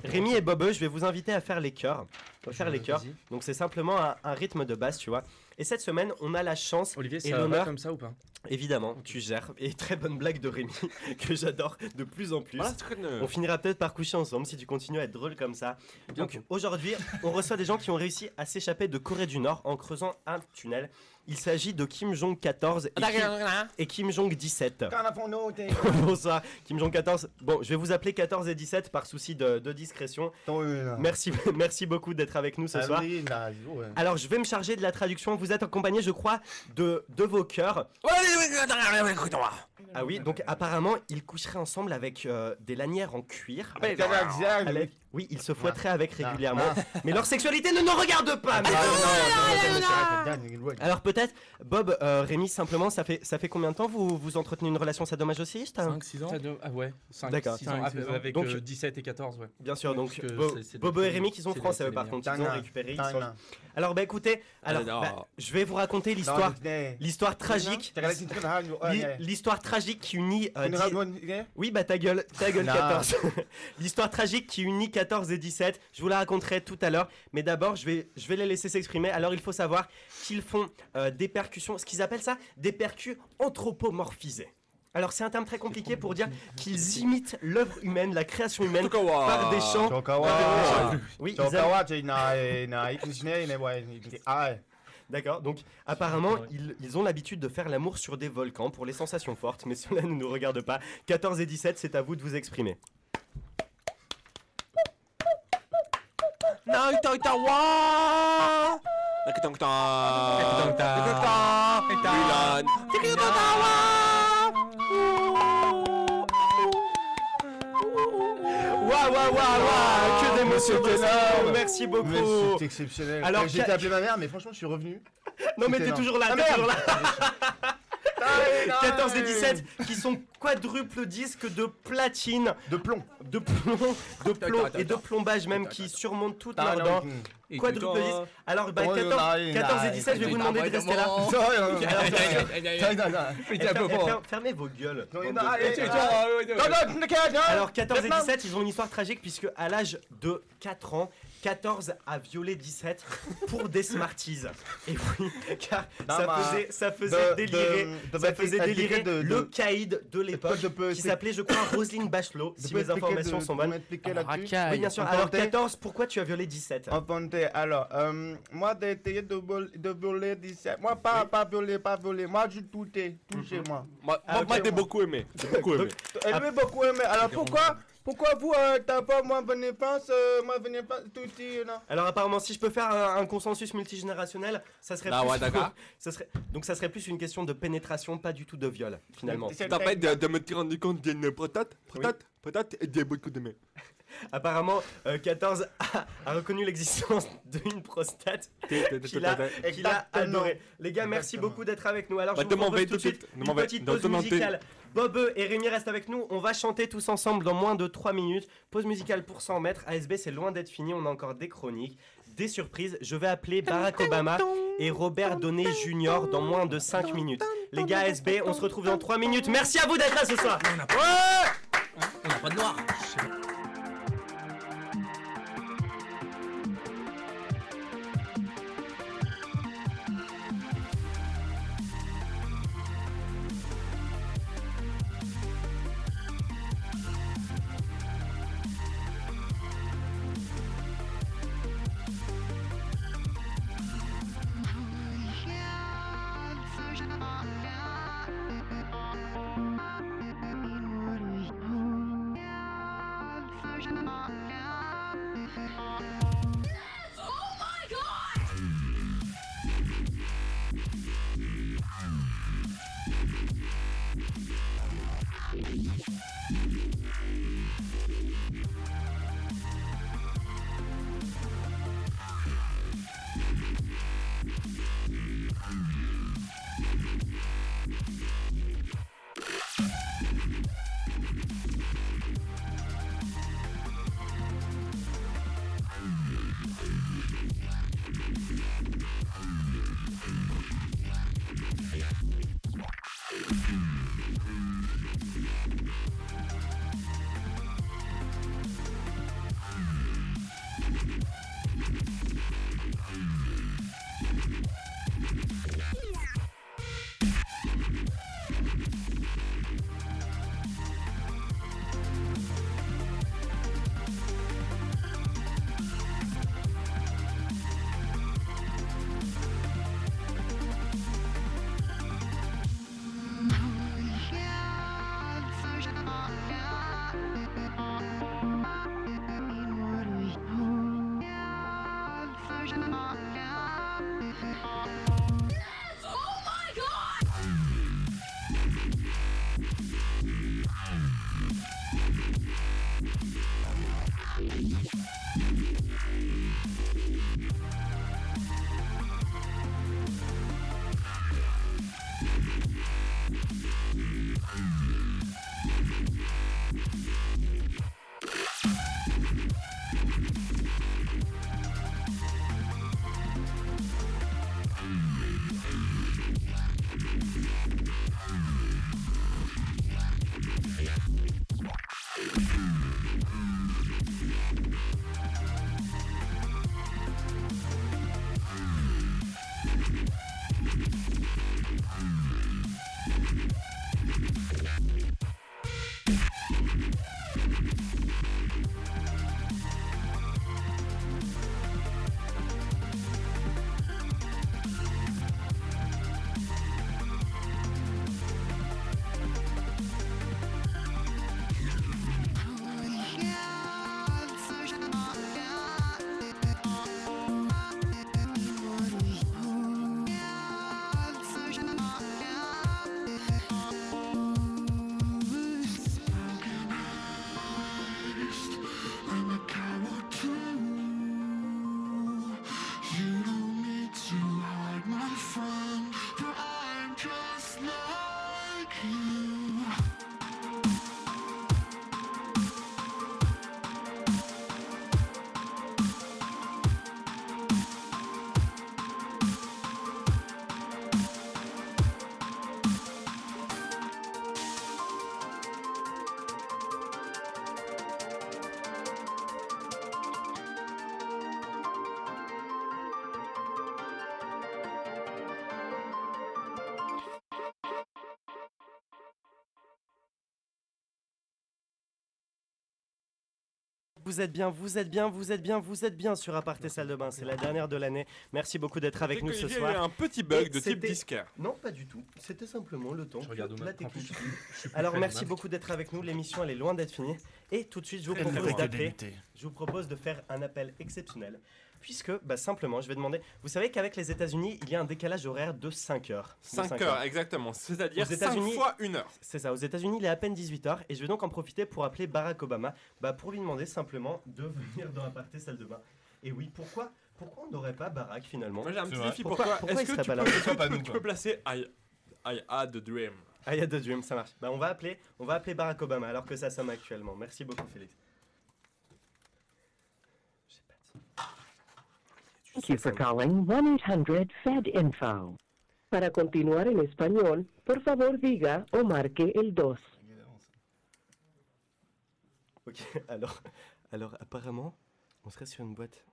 Rémi et Bob, je vais vous inviter à faire les chœurs. On va faire les chœurs. Donc c'est simplement un rythme de basse, tu vois. Et cette semaine, on a la chance Olivier, et ça va l'honneur. comme ça ou pas? Évidemment, tu gères. Et très bonne blague de Rémi que j'adore de plus en plus. Voilà, c'est très... On finira peut-être par coucher ensemble si tu continues à être drôle comme ça. Donc aujourd'hui, on reçoit des gens qui ont réussi à s'échapper de Corée du Nord en creusant un tunnel. Il s'agit de Kim Jong 14 et Kim Jong 17. Bonsoir, Kim Jong 14. Bon, je vais vous appeler 14 et 17 par souci de discrétion. Merci beaucoup d'être avec nous ce soir. Alors, je vais me charger de la traduction. Vous êtes accompagnés, je crois, de vos cœurs. Ah oui, donc apparemment, ils coucheraient ensemble avec des lanières en cuir. Oui, ils se fouetteraient avec régulièrement. Mais leur sexualité ne nous regarde pas. Alors peut-être, Bob, Rémi, simplement, ça fait combien de temps vous entretenez une relation sadomasochiste 5-6 ans. Ah ouais, 5 D'accord. 6 ans avec Donc, 17 et 14, ouais. Bien sûr, donc Parce que c'est Bobo et Rémi qui sont c'est français les eux, par meilleurs. contre, ils ont récupéré. ils sont- Alors bah écoutez, je vais vous raconter l'histoire tragique. L'histoire tragique qui unit. Oui bah ta gueule 14. L'histoire tragique qui unit 14 et 17. Je vous la raconterai tout à l'heure. Mais d'abord, je vais les laisser s'exprimer. Alors, il faut savoir qu'ils font des percussions, ce qu'ils appellent ça, des percus anthropomorphisés. Alors, c'est un terme très compliqué pour dire qu'ils imitent l'œuvre humaine, la création humaine, par des chants. Oui, d'accord, donc apparemment ils ont l'habitude de faire l'amour sur des volcans pour les sensations fortes, mais cela ne nous regarde pas. 14 et 17, c'est à vous de vous exprimer. Waouh, que d'émotions, merci beaucoup. C'est exceptionnel. Alors, j'ai été appelé ma mère, mais franchement, je suis revenu. Non, mais t'es toujours là, t'es toujours là. 14 et 17 qui sont quadruple disques de platine, de plomb et de plombage même qui surmontent toutes leurs dents. Quadruple disque. Alors 14 et 17, je vais vous demander de rester là. Fermez vos gueules. Alors 14 et 17, ils ont une histoire tragique puisque à l'âge de 4 ans, 14 a violé 17 pour des Smarties. Et oui, car ça faisait délirer le caïd de l'époque qui s'appelait, je crois, Roselyne Bachelot, si mes informations sont bonnes. Oui, bien sûr. Alors 14, pourquoi tu as violé 17? Alors, moi j'ai essayé de violer 17. Moi pas violer. Moi j'ai touché moi. Moi j'ai beaucoup aimé. Elle beaucoup aimé. Alors pourquoi vous t'as pas moi venez pas tout non. Alors apparemment si je peux faire un consensus multigénérationnel, ça serait ça serait plus une question de pénétration, pas du tout de viol finalement. T'as pas de me te rendre compte qu'il y a une protate et il y a beaucoup de Apparemment 14 a reconnu l'existence d'une prostate qu'il a adoré. Les gars, merci beaucoup d'être avec nous. Alors je vous propose tout de suite une petite pause musicale. Bob et Rémi restent avec nous, on va chanter tous ensemble dans moins de 3 minutes. Pause musicale pour 100 mètres. ASB, c'est loin d'être fini, on a encore des chroniques, des surprises. Je vais appeler Barack Obama et Robert Downey Jr. dans moins de 5 minutes. Les gars, ASB, on se retrouve dans 3 minutes. Merci à vous d'être là ce soir. On n'a pas de noir. vous êtes bien, vous êtes bien, vous êtes bien, vous êtes bien sur Aparté Salle de Bain. C'est la dernière de l'année. Merci beaucoup d'être avec nous ce Il y a eu soir. un petit bug Et de type c'était- disquaire. Non, pas du tout. C'était simplement le temps. Je regarde de où la maintenant. technique. Je suis plus Alors près merci du masque. beaucoup d'être avec nous. L'émission elle est loin d'être finie. Et tout de suite, je vous Elle ne propose fait que d'appeler. débuter. Je vous propose de faire un appel exceptionnel. Puisque, simplement, je vais demander. Vous savez qu'avec les États-Unis, il y a un décalage horaire de 5 heures. De 5 heures, exactement. C'est-à-dire Aux 5 États-Unis- fois 1 heure. C'est ça, aux États-Unis, il est à peine 18h et je vais donc en profiter pour appeler Barack Obama pour lui demander simplement de venir dans Aparté Salle de Bain. Et oui, pourquoi on n'aurait pas Barack finalement? Moi j'ai un C'est petit vrai. défi Pourquoi- pour toi. pourquoi Est-ce il que serait tu pas là peux, Pourquoi pas nous, tu quoi. peux placer I had a dream. Ah, il y a deux dreams, ça marche. On va appeler Barack Obama alors que ça sonne actuellement. Merci beaucoup, Félix. Thank you for calling 1-800-FED-INFO. Para continuar en español, por favor diga o marque el 2. Ok, alors apparemment, on serait sur une boîte.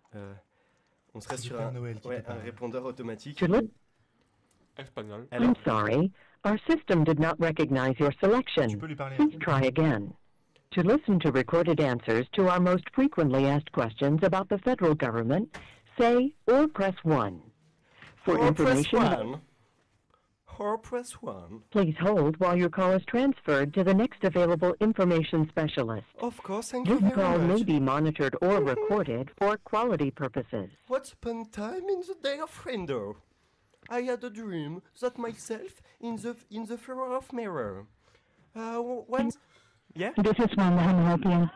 On serait sur Père un, Noël qui ouais, te un parle. répondeur automatique. To li- Espagnol. Alors, I'm sorry, our system did not recognize your Tu selection. peux lui parler. Please try again. To listen to recorded answers to our most frequently asked questions about the federal government, say or press 1. For or press information, one. Or press one. please hold while your call is transferred to the next available information specialist. Of course, thank you This very call may much. be monitored or recorded for quality purposes. What spend time in the day of render? I had a dream that myself in the furrow of mirror. Once. Yeah. This is Wanda. How may I help you?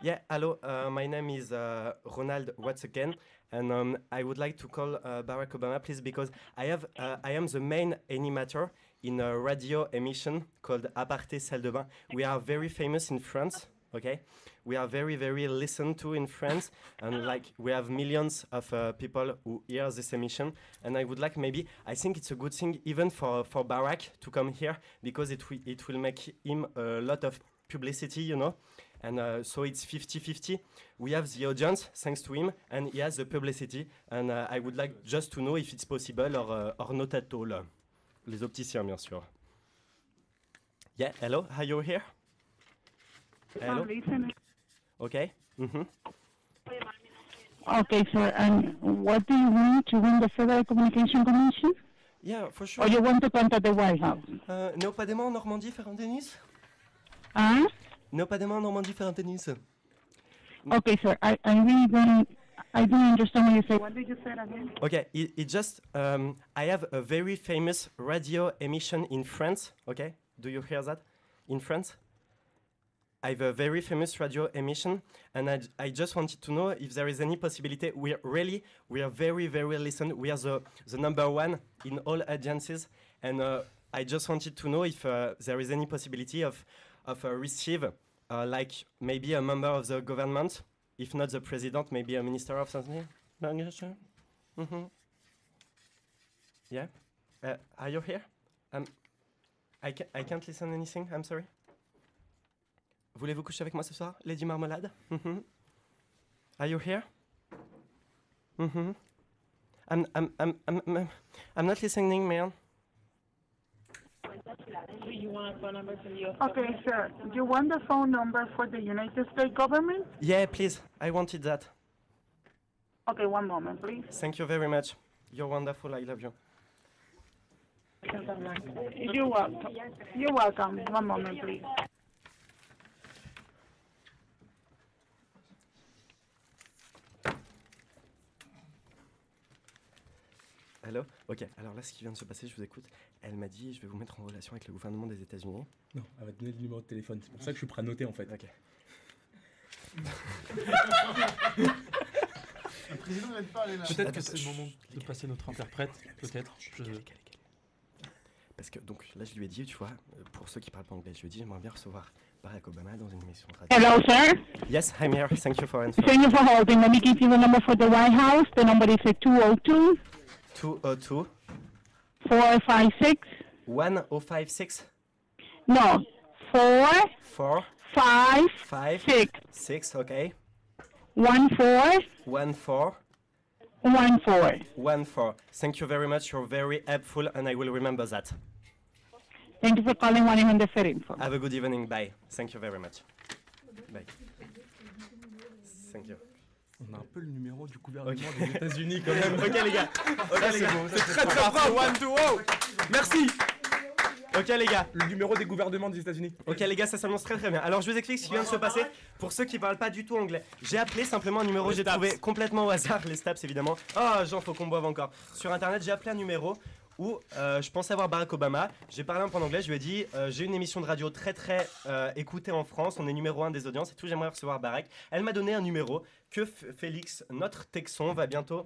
Yeah, hello, my name is Ronald once again, and I would like to call Barack Obama, please, because I am the main animator in a radio emission called Aparté Salle de Bain. We are very famous in France, okay? We are very, very listened to in France, and like we have millions of people who hear this emission, and I would like I think it's a good thing even for Barack to come here, because it will make him a lot of publicity, you know? And so it's 50-50. We have the audience, thanks to him, and he has the publicity. And I would like just to know if it's possible or not at all. Les opticiens, bien sûr. Yeah, hello, are you here? Hello? Okay. Mm-hmm. Okay, sir. And what do you need to win the Federal Communication Commission? Yeah, for sure. Or you want to contact the White House? Néo-Padément, Normandie, faire un tennis? Huh? Néo-Padément, Normandie, faire un tennis? Okay, sir. I really don't. I don't understand what you say. What did you say again? Okay, it just, I have a very famous radio emission in France, okay? Do you hear that? In France? I have a very famous radio emission, and I just wanted to know if there is any possibility. We are very, very listened. We are the number one in all agencies, and I just wanted to know if there is any possibility of receive, like maybe a member of the government, if not the president, maybe a minister of something. Mm-hmm. Yeah. Are you here? I can't listen anything. I'm sorry. Voulez-vous coucher avec moi ce soir, Lady Marmalade? Mm-hmm. Are you here? Mm-hmm. I'm not listening, man. Okay, sir. Do you want the phone number for the United States government? Yeah, please. I wanted that. Okay, one moment, please. Thank you very much. You're wonderful. I love you. You're welcome. You're welcome. One moment, please. Hello? Ok, alors là, ce qui vient de se passer, je vous écoute. Elle m'a dit, je vais vous mettre en relation avec le gouvernement des États-Unis. Non, elle va te donner le numéro de téléphone. C'est pour ça que je suis prêt à noter en fait. Ok. Le président n'arrête pas aller là. Peut-être que c'est le moment de passer notre interprète. Peut-être. Parce que donc là, je lui ai dit, tu vois, pour ceux qui parlent pas anglais, je lui ai dit, j'aimerais bien recevoir Barack Obama dans une émission de radio. Hello, sir. Yes, I'm here. Thank you for answering. Thank you for holding. Let me give you the number for the White House. The number is 202 202 456. 1056 No, 4 4 5 5 6 6. Okay. 14 1 4 14. 1 4. Thank you very much. You're very helpful, and I will remember that. Thank you for calling 1-800-FED-INFO. Have a good evening. Bye. Thank you very much. Bye. Thank you. On a un peu le numéro du gouvernement des États-Unis quand même. Ok les gars. Ok les gars. C'est très très bravo. Merci. Ok les gars. Le numéro des gouvernements des États-Unis. Ok les gars, ça s'annonce très bien. Alors je vous explique ce qui vient de se passer pour ceux qui parlent pas du tout anglais. J'ai appelé simplement un numéro, j'ai trouvé complètement au hasard, les Staps évidemment. Oh Jean, faut qu'on boive encore. Sur internet, j'ai appelé un numéro où je pensais avoir Barack Obama. J'ai parlé un peu en anglais, je lui ai dit j'ai une émission de radio très écoutée en France, on est numéro 1 des audiences et tout, j'aimerais recevoir Barack. Elle m'a donné un numéro que Félix, notre Texan, va bientôt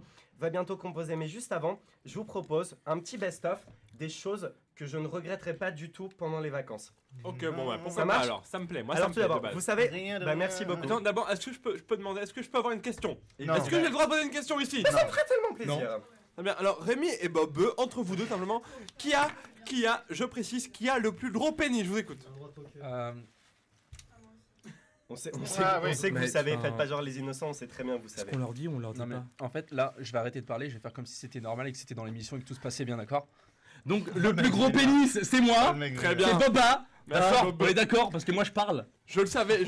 composer. Mais juste avant, je vous propose un petit best-of des choses que je ne regretterai pas du tout pendant les vacances. Ok, bon, ouais, Ça pourquoi pas marche alors? Ça me plaît, moi Alors ça me tout plaît de d'abord, base. vous savez, Rien de bah merci rien. beaucoup. Attends, d'abord, est-ce que je peux demander, est-ce que je peux avoir une question? Non. Est-ce que j'ai le droit de poser une question ici? Ça me ferait tellement plaisir. Très bien, alors Rémi et Bob, entre vous deux simplement, qui a, je précise, qui a le plus gros pénis? Je vous écoute. On sait oui. que vous savez, faites pas genre les innocents, on sait très bien que vous savez. On leur dit, on leur dit Non mais pas. en fait là je vais arrêter de parler, je vais faire comme si c'était normal et que c'était dans l'émission et que tout se passait bien, d'accord? Donc le plus gros pénis, c'est moi. Très bien. C'est Boba. Merci, D'accord, Boba. on est d'accord parce que moi je parle. Je le savais,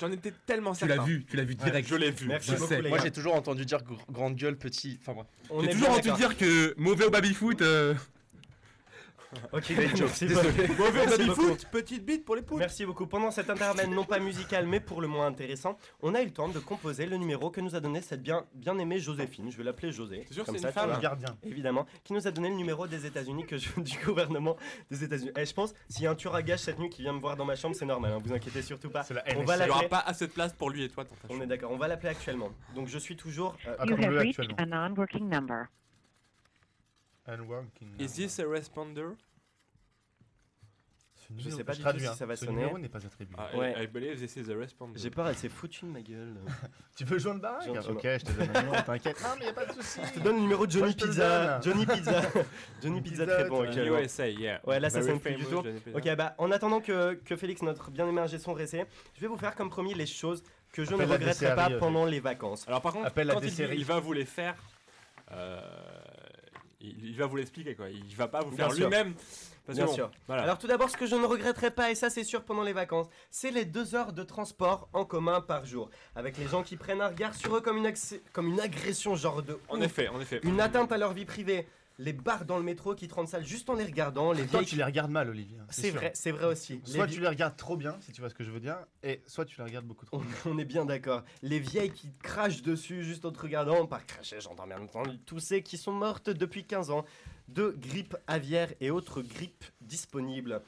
j'en étais tellement Tu l'as certain. vu direct. Je l'ai vu. Merci Je beaucoup sais. les Moi gars. j'ai toujours entendu dire grande gueule, petit. Enfin bref. On J'ai est toujours bien entendu d'accord. dire que mauvais au baby-foot. Ok, merci beaucoup. Mauvais Merci baby beaucoup. foot, petite bite pour les poules. Merci beaucoup. Pendant cet intermède non pas musical mais pour le moins intéressant, on a eu le temps de composer le numéro que nous a donné cette bien aimée Joséphine. Je vais l'appeler José. C'est sûr, comme c'est ça, une tu femme. vois. Gardien. Évidemment, qui nous a donné le numéro des États-Unis du gouvernement des États-Unis. Et je pense s'il y a un tueur à gages cette nuit qui vient me voir dans ma chambre, c'est normal. Vous inquiétez surtout pas. C'est la On NSA. va Il n'y aura l'appeler. pas assez de place pour lui et toi dans ta On chambre. est d'accord. On va l'appeler actuellement. Donc je suis toujours. You have Appelons-le reached actuellement. a non-working number. Unworking. Is this a responder? Je sais pas du tout si ça va Ce sonner. numéro n'est pas attribué. Ouais. I believe this is a responder. J'ai peur, elle s'est foutue de ma gueule. Tu veux joindre Barack? Gentiment. Ok, je te donne un numéro, t'inquiète. Non, mais y a pas de soucis. Je te donne le numéro de Johnny Moi, je te le Pizza. donne. Johnny Pizza. Johnny Pizza très bon tu actuellement. USA, yeah. Ouais, là ça Very sonne plus du famous, tout. Johnny Pizza. Ok, bah en attendant que Félix, notre bien-aimé ingé son récé, je vais vous faire comme promis les choses que je ne Appelle la regretterai pas DCRI, pendant les vacances. Alors par contre, Appelle la quand il dit DCRI. il va vous les faire, il va vous l'expliquer quoi. Il va pas vous Bien faire sûr. lui-même. Parce que Bien bon, sûr. Voilà. Alors tout d'abord, ce que je ne regretterai pas, et ça c'est sûr pendant les vacances, c'est les 2 heures de transport en commun par jour. Avec les gens qui prennent un regard sur eux comme une agression genre de En ouf. effet, en effet. Une atteinte à leur vie privée. Les bars dans le métro qui te rendent sale juste en les regardant. Les Toi, vieilles... tu les regardes mal, Olivier. C'est vrai aussi. Soit Les tu les regardes trop bien, si tu vois ce que je veux dire, et soit tu les regardes beaucoup trop. On est bien d'accord. Les vieilles qui te crachent dessus juste en te regardant, par cracher, j'entends bien entendu tousser, qui sont mortes depuis 15 ans de grippe aviaire et autres grippes disponibles.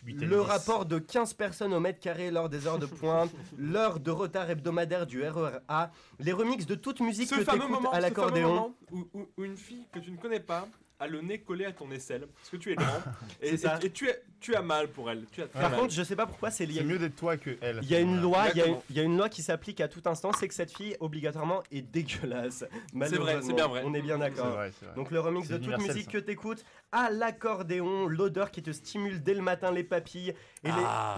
Le rapport de 15 personnes au mètre carré lors des heures de pointe, l'heure de retard hebdomadaire du RER-A, les remixes de toute musique Ce que fameux t'écoutes moment, à l'accordéon. où une fille que tu ne connais pas a le nez collé à ton aisselle parce que tu es grand et, C'est ça. et tu as mal pour elle. Tu as très Par mal. contre, je sais pas pourquoi c'est lié. C'est mieux d'être toi que elle. Il y a une loi, Exactement. il y a une loi qui s'applique à tout instant, c'est que cette fille obligatoirement est dégueulasse. Malheureusement. c'est bien vrai. On est bien C'est d'accord. vrai, c'est vrai. Donc le remix C'est de toute universel, musique ça. que t'écoutes, à l'accordéon, l'odeur qui te stimule dès le matin les papilles et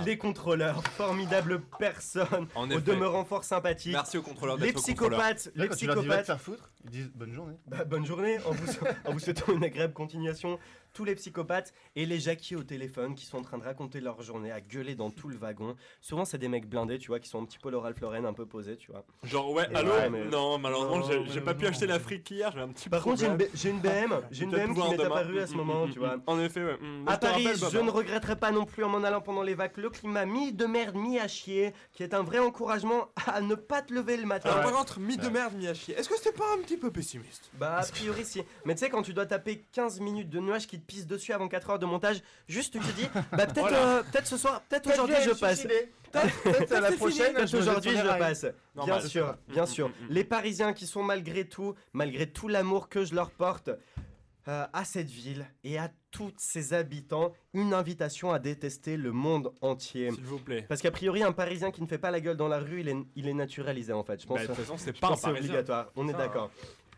les contrôleurs, formidables personnes, En au effet. demeurant fort sympathiques. Merci au contrôleur Les d'être au contrôleur. psychopathes, Là, les quand tu leur dis va te psychopathes. faire foutre, ils disent bonne journée. Bah, bonne journée, en vous souhaitant une agréable continuation. Tous les psychopathes et les jackies au téléphone qui sont en train de raconter leur journée, à gueuler dans tout le wagon. Souvent, c'est des mecs blindés, tu vois, qui sont un petit peu le Ralph Lauren, un peu posés, tu vois. Genre ouais, Et allô ouais, mais- Non, malheureusement, Non, j'ai pas pu acheter la fric hier, j'ai un petit Par contre, problème. j'ai une BM qui m'est apparue à ce moment, tu vois. En effet, ouais. À Je te Paris, rappelle, je Baba. ne regretterai pas non plus en m'en allant pendant les vacances le climat mi de merde, mi à chier, qui est un vrai encouragement à ne pas te lever le matin. Alors par contre, mi de merde, mi à chier. Est-ce que c'était pas un petit peu pessimiste? Bah a priori si. Mais tu sais quand tu dois taper 15 minutes de nuages qui te pissent dessus avant 4 heures de montage, juste tu te dis bah peut-être Voilà. peut-être ce soir, peut-être aujourd'hui je passe. Peut-être à la prochaine, Peut-être aujourd'hui je passe. Normal. Bien sûr, bien sûr. Les Parisiens qui sont malgré tout l'amour que je leur porte à cette ville et à tous ses habitants, une invitation à détester le monde entier. S'il vous plaît. Parce qu'a priori, un Parisien qui ne fait pas la gueule dans la rue, il est naturalisé en fait. Je pense Bah, de toute façon, c'est je pas un pense que c'est Parisien. obligatoire. On est Ça, d'accord.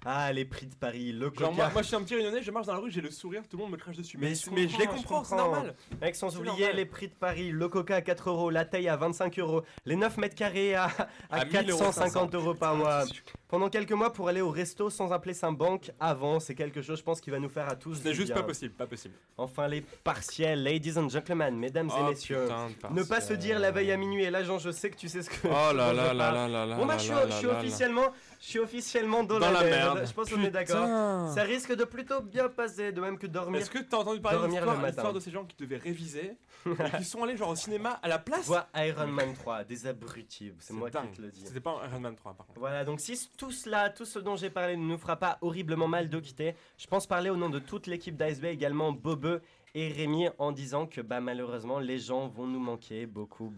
Ah, les prix de Paris, le Genre coca. moi je suis un petit Réunionnais, je marche dans la rue, j'ai le sourire, tout le monde me crache dessus. Mais Mais je je les comprends, comprends, c'est normal. Mec, sans C'est oublier normal. les prix de Paris, le coca à 4 euros, la taille à 25 euros, les 9 mètres carrés à 1000 450 euros par mois. pendant quelques mois pour aller au resto sans appeler sa banque avant. C'est quelque chose, je pense, qui va nous faire à tous. C'est juste bien. pas possible, pas possible. Enfin, les partiels, ladies and gentlemen, mesdames et messieurs. Ne pas se dire la veille à minuit. Et là, Jean, je sais que tu sais ce que. Oh là là là là là là. Bon, bah, je suis officiellement dans la merde. Je pense qu'on est d'accord. Ça risque de plutôt bien passer, de même que dormir. Est-ce que t'as entendu parler de Dormir le matin. l'histoire de ces gens qui devaient réviser et qui sont allés genre au cinéma à la place? Vois Iron Man 3, des abrutis. C'est moi dingue. qui te le dis. C'était pas Iron Man 3 par contre. Voilà, donc si tout ce dont j'ai parlé ne nous fera pas horriblement mal de quitter, je pense parler au nom de toute l'équipe d'ASB, également Bobeux et Rémi, en disant que bah malheureusement les gens vont nous manquer beaucoup.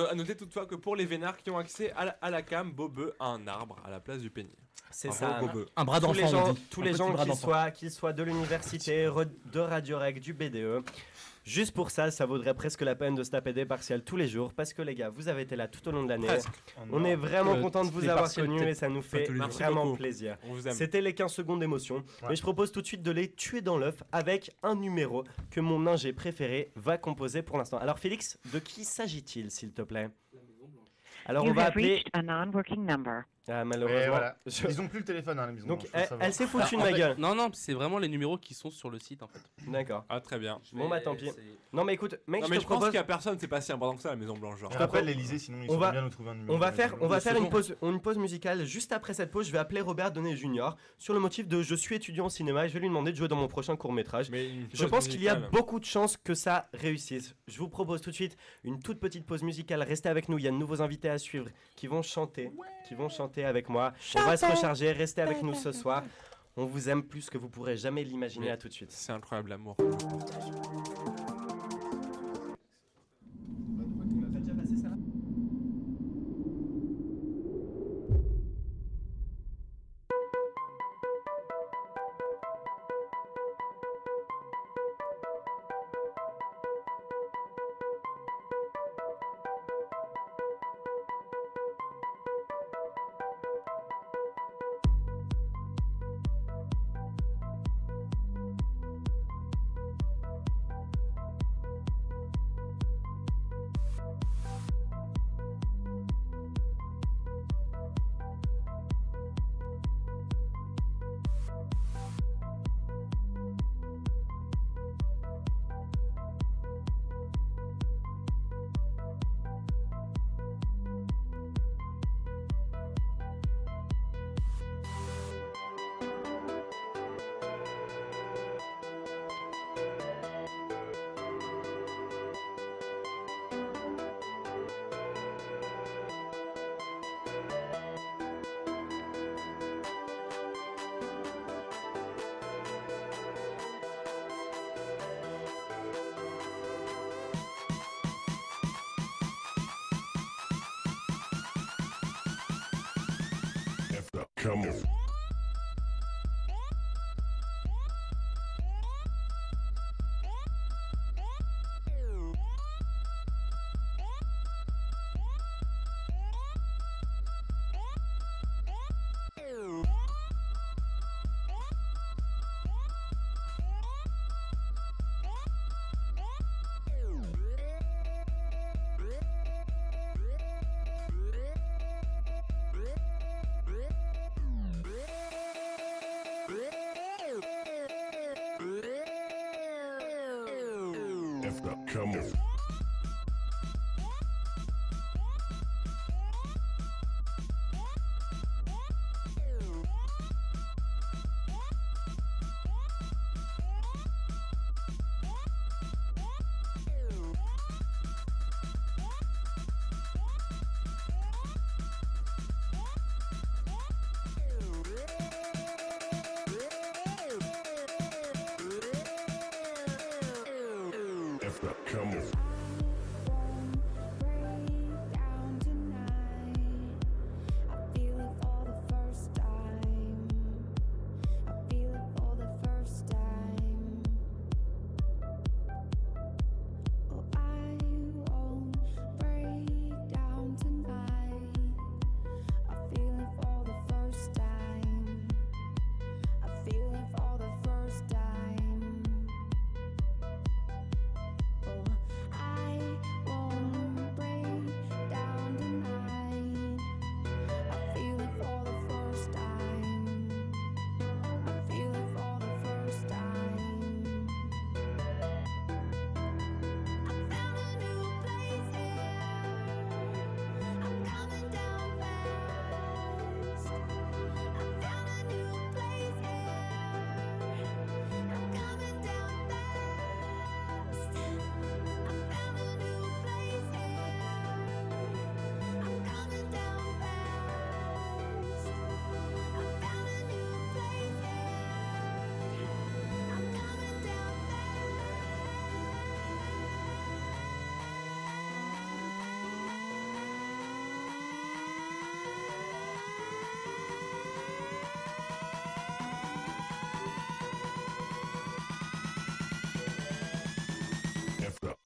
À noter toutefois que pour les vénards qui ont accès à la cam, Bobeux a un arbre à la place du pénis. C'est ça. Un bras d'enfant. Tous les gens qu'ils soient de l'université, de Radio Rec, du BDE. Juste pour ça, ça vaudrait presque la peine de se taper des partiels tous les jours, parce que les gars, vous avez été là tout au long de l'année. On est vraiment content de vous avoir connus et ça nous fait vraiment plaisir. C'était les 15 secondes d'émotion. Mais je propose tout de suite de les tuer dans l'œuf avec un numéro que mon ingé préféré va composer pour l'instant. Alors Félix, de qui s'agit-il, s'il te plaît? Alors on va appeler... Ah, malheureusement. Voilà. Ils ont plus le téléphone à la maison. Donc elle s'est foutue de ma gueule. Non, c'est vraiment les numéros qui sont sur le site en fait. D'accord. Ah, très bien. Bon bah tant pis. Non mais écoute, mec, non, mais je pense qu'il y a personne, c'est pas si important que ça à la Maison Blanche. Genre. Je rappelle l'Elysée, sinon ils vont bien nous trouver un numéro. On va faire une pause musicale. Juste après cette pause, je vais appeler Robert Donet Junior sur le motif de je suis étudiant en cinéma et je vais lui demander de jouer dans mon prochain court-métrage. Je pense qu'il y a beaucoup de chances que ça réussisse. Je vous propose tout de suite une toute petite pause musicale. Restez avec nous, il y a de nouveaux invités à suivre qui vont chanter avec moi. On va se recharger, restez avec nous ce soir. On vous aime plus que vous pourrez jamais l'imaginer. À tout de suite. C'est incroyable l'amour. Come on. Come on. Come on.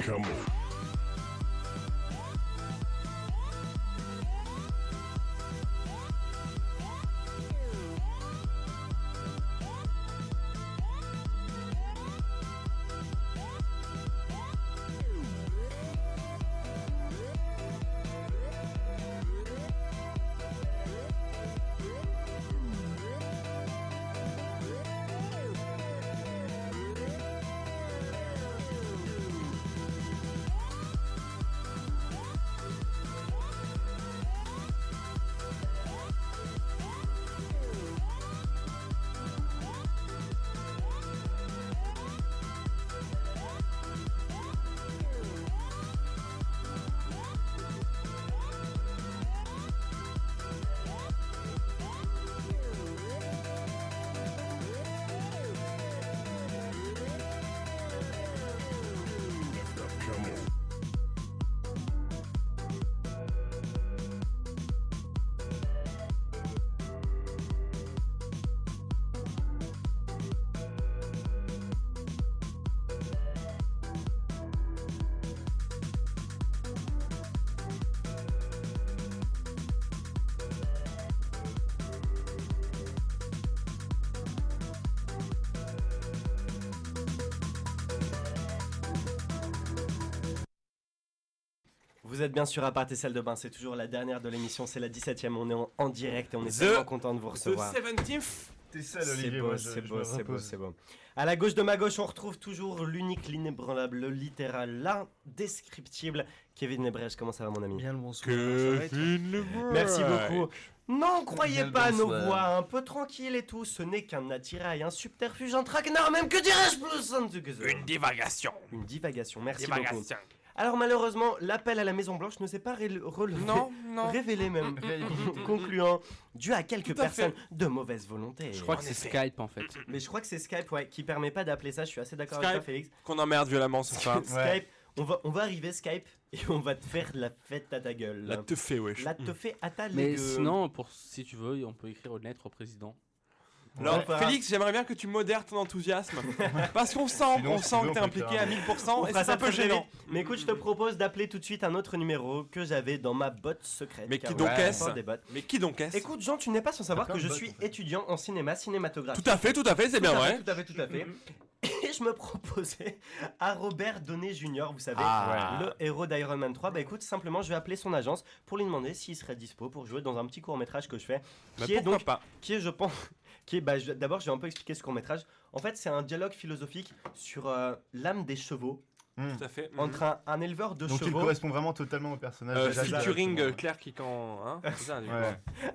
come on. Vous êtes bien sûr à part et salle de bain, c'est toujours la dernière de l'émission, c'est la 17ème, on est en direct et on est tellement content de vous recevoir. The 17th. T'es seul, Olivier. C'est beau. À la gauche de ma gauche, on retrouve toujours l'unique, l'inébranlable, le littéral, l'indescriptible Kevin Lebrèche. Comment ça va, mon ami? Bien le bonsoir. Merci beaucoup. Non, croyez pas à nos voix un peu tranquilles et tout, ce n'est qu'un attirail, un subterfuge, un traquenard, même que dirais-je plus? Une divagation. Une divagation, merci beaucoup. Alors malheureusement, l'appel à la Maison Blanche ne s'est pas révélé même, concluant, dû à quelques personnes de mauvaise volonté. Je crois que c'est Skype en fait. Mais je crois que c'est Skype, ouais, qui permet pas d'appeler ça, je suis assez d'accord avec toi, Félix. Qu'on emmerde violemment ce soir. Skype, on va arriver Skype et on va te faire la fête à ta gueule. La teufée, wesh. La teufée à ta Mais gueule. sinon, si tu veux, on peut écrire une lettre au président. Alors, Félix, j'aimerais bien que tu modères ton enthousiasme. Parce qu'on sent, que t'es impliqué à 1000% et c'est un peu gênant. Mais écoute, je te propose d'appeler tout de suite un autre numéro que j'avais dans ma botte secrète. Mais qui donc est-ce Écoute, Jean, tu n'es pas sans savoir que je suis étudiant en cinématographie. Tout à fait, c'est bien vrai. Tout à fait. Et je me proposais à Robert Downey Jr., vous savez, le héros d'Iron Man 3. Bah écoute, simplement, je vais appeler son agence pour lui demander s'il serait dispo pour jouer dans un petit court-métrage que je fais. Je pense. D'abord, je vais un peu expliquer ce court-métrage. En fait, c'est un dialogue philosophique sur l'âme des chevaux. Tout à fait. Entre un éleveur de chevaux. Donc il correspond vraiment totalement au personnage. Featuring Claire qui quand. C'est ça,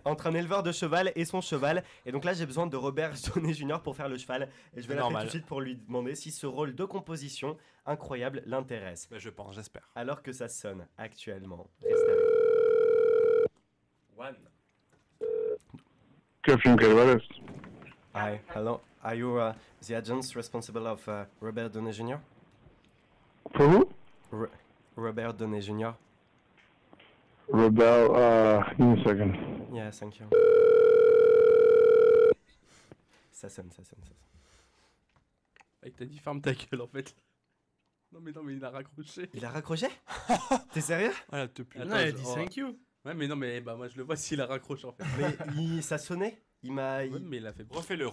entre un éleveur de cheval et son cheval. Et donc là, j'ai besoin de Robert Downey Jr. pour faire le cheval. Et je vais l'appeler tout de suite pour lui demander si ce rôle de composition incroyable l'intéresse. Je pense, j'espère. Alors que ça sonne actuellement. Reste avec. One. Catherine Carvalho. Hi, hello. Are you the agent responsible of Robert Downey Jr.? For who? Robert Downey Jr. Robert, give me a second. Yeah, thank you. Ça sonne. Il t'a dit ferme ta gueule en fait. Non mais il a raccroché. Il a raccroché? T'es sérieux? Voilà, te plaît. Non, il a dit thank you. Ouais mais non mais moi je le vois s'il a raccroché en fait. Mais ça sonnait? Ouais, mais il a fait. Refais-le.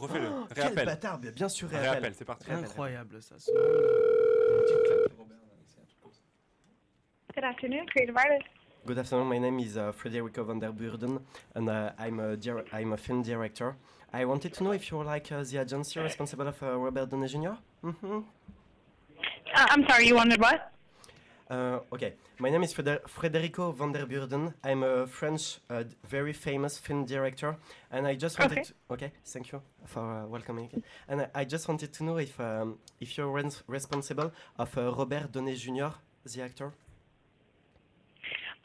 Quel bâtard, bien sûr, réappelle, c'est parti. Incroyable ça. Good afternoon, Creative Artist. Good afternoon, my name is Frederico van der Burden and I'm a film director. I wanted to know if you're like the agency responsible of Robert Downey Jr.? I'm sorry, you wanted what? Okay, my name is Frederico van der Burden. I'm a French, very famous film director, and I just wanted to... Okay, thank you for welcoming me. And I just wanted to know if you're responsible of Robert Downey Jr., the actor?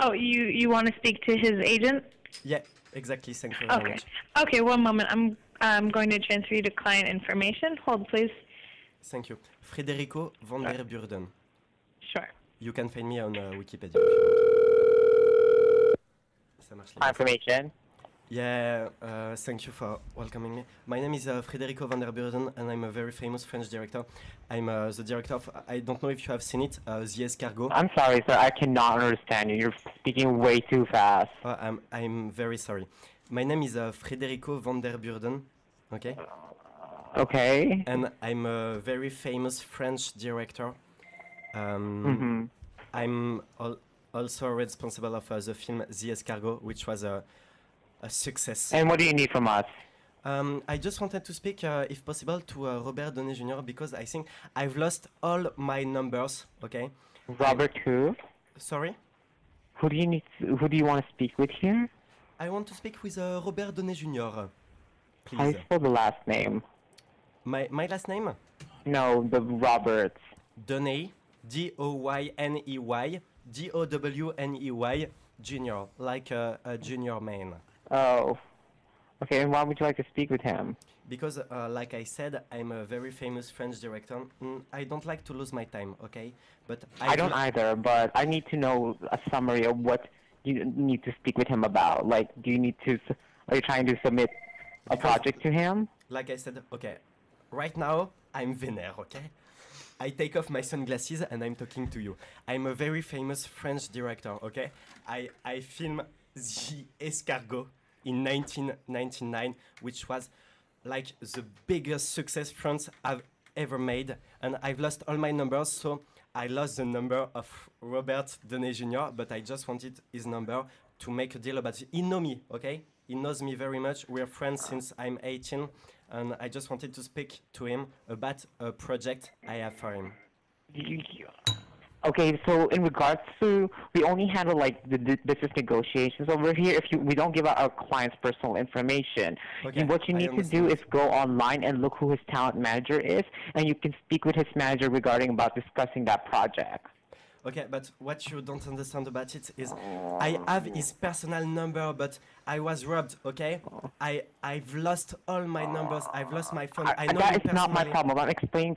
Oh, you want to speak to his agent? Yeah, exactly, thank you very much. Okay, one moment. I'm going to transfer you to client information. Hold, please. Thank you. Frederico van der Burden. Sure. You can find me on Wikipedia. Ça marche. Information. Yeah, thank you for welcoming me. My name is Federico van der Burden, and I'm a very famous French director. I'm the director of, I don't know if you have seen it, The Escargot. I'm sorry, sir. I cannot understand you. You're speaking way too fast. I'm very sorry. My name is Federico van der Burden, okay? Okay. And I'm a very famous French director. I'm also responsible of the film The Escargot, which was a success. And what do you need from us? I just wanted to speak, if possible, to Robert Downey Jr. because I think I've lost all my numbers. Okay. Robert who? Sorry. Who do you want to speak with here? I want to speak with Robert Downey Jr. Please. How do you spell the last name? My last name? No, the Roberts. Downey, Doyney, Downey, Jr. Like a junior man. Oh. Okay, and why would you like to speak with him? Because, like I said, I'm a very famous French director. I don't like to lose my time, okay? But I don't either, but I need to know a summary of what you need to speak with him about. Like, are you trying to submit a project to him? Like I said, okay, right now, I'm Vénère, okay? I take off my sunglasses and I'm talking to you. I'm a very famous French director, okay? I film The Escargot in 1999, which was like the biggest success France have ever made. And I've lost all my numbers, so I lost the number of Robert Downey Jr., but I just wanted his number to make a deal about it. He knows me, okay? He knows me very much. We're friends since I'm 18, and I just wanted to speak to him about a project I have for him. Okay, so in regards to, we only handle like the business negotiations over here. We don't give out our client's personal information. Okay, And what you need to do is go online and look who his talent manager is, and you can speak with his manager regarding about discussing that project. Okay, but what you don't understand about it is I have his personal number, but I was robbed, okay? I've lost all my numbers. I've lost my phone. I know That him is not my personally. problem. I'm explaining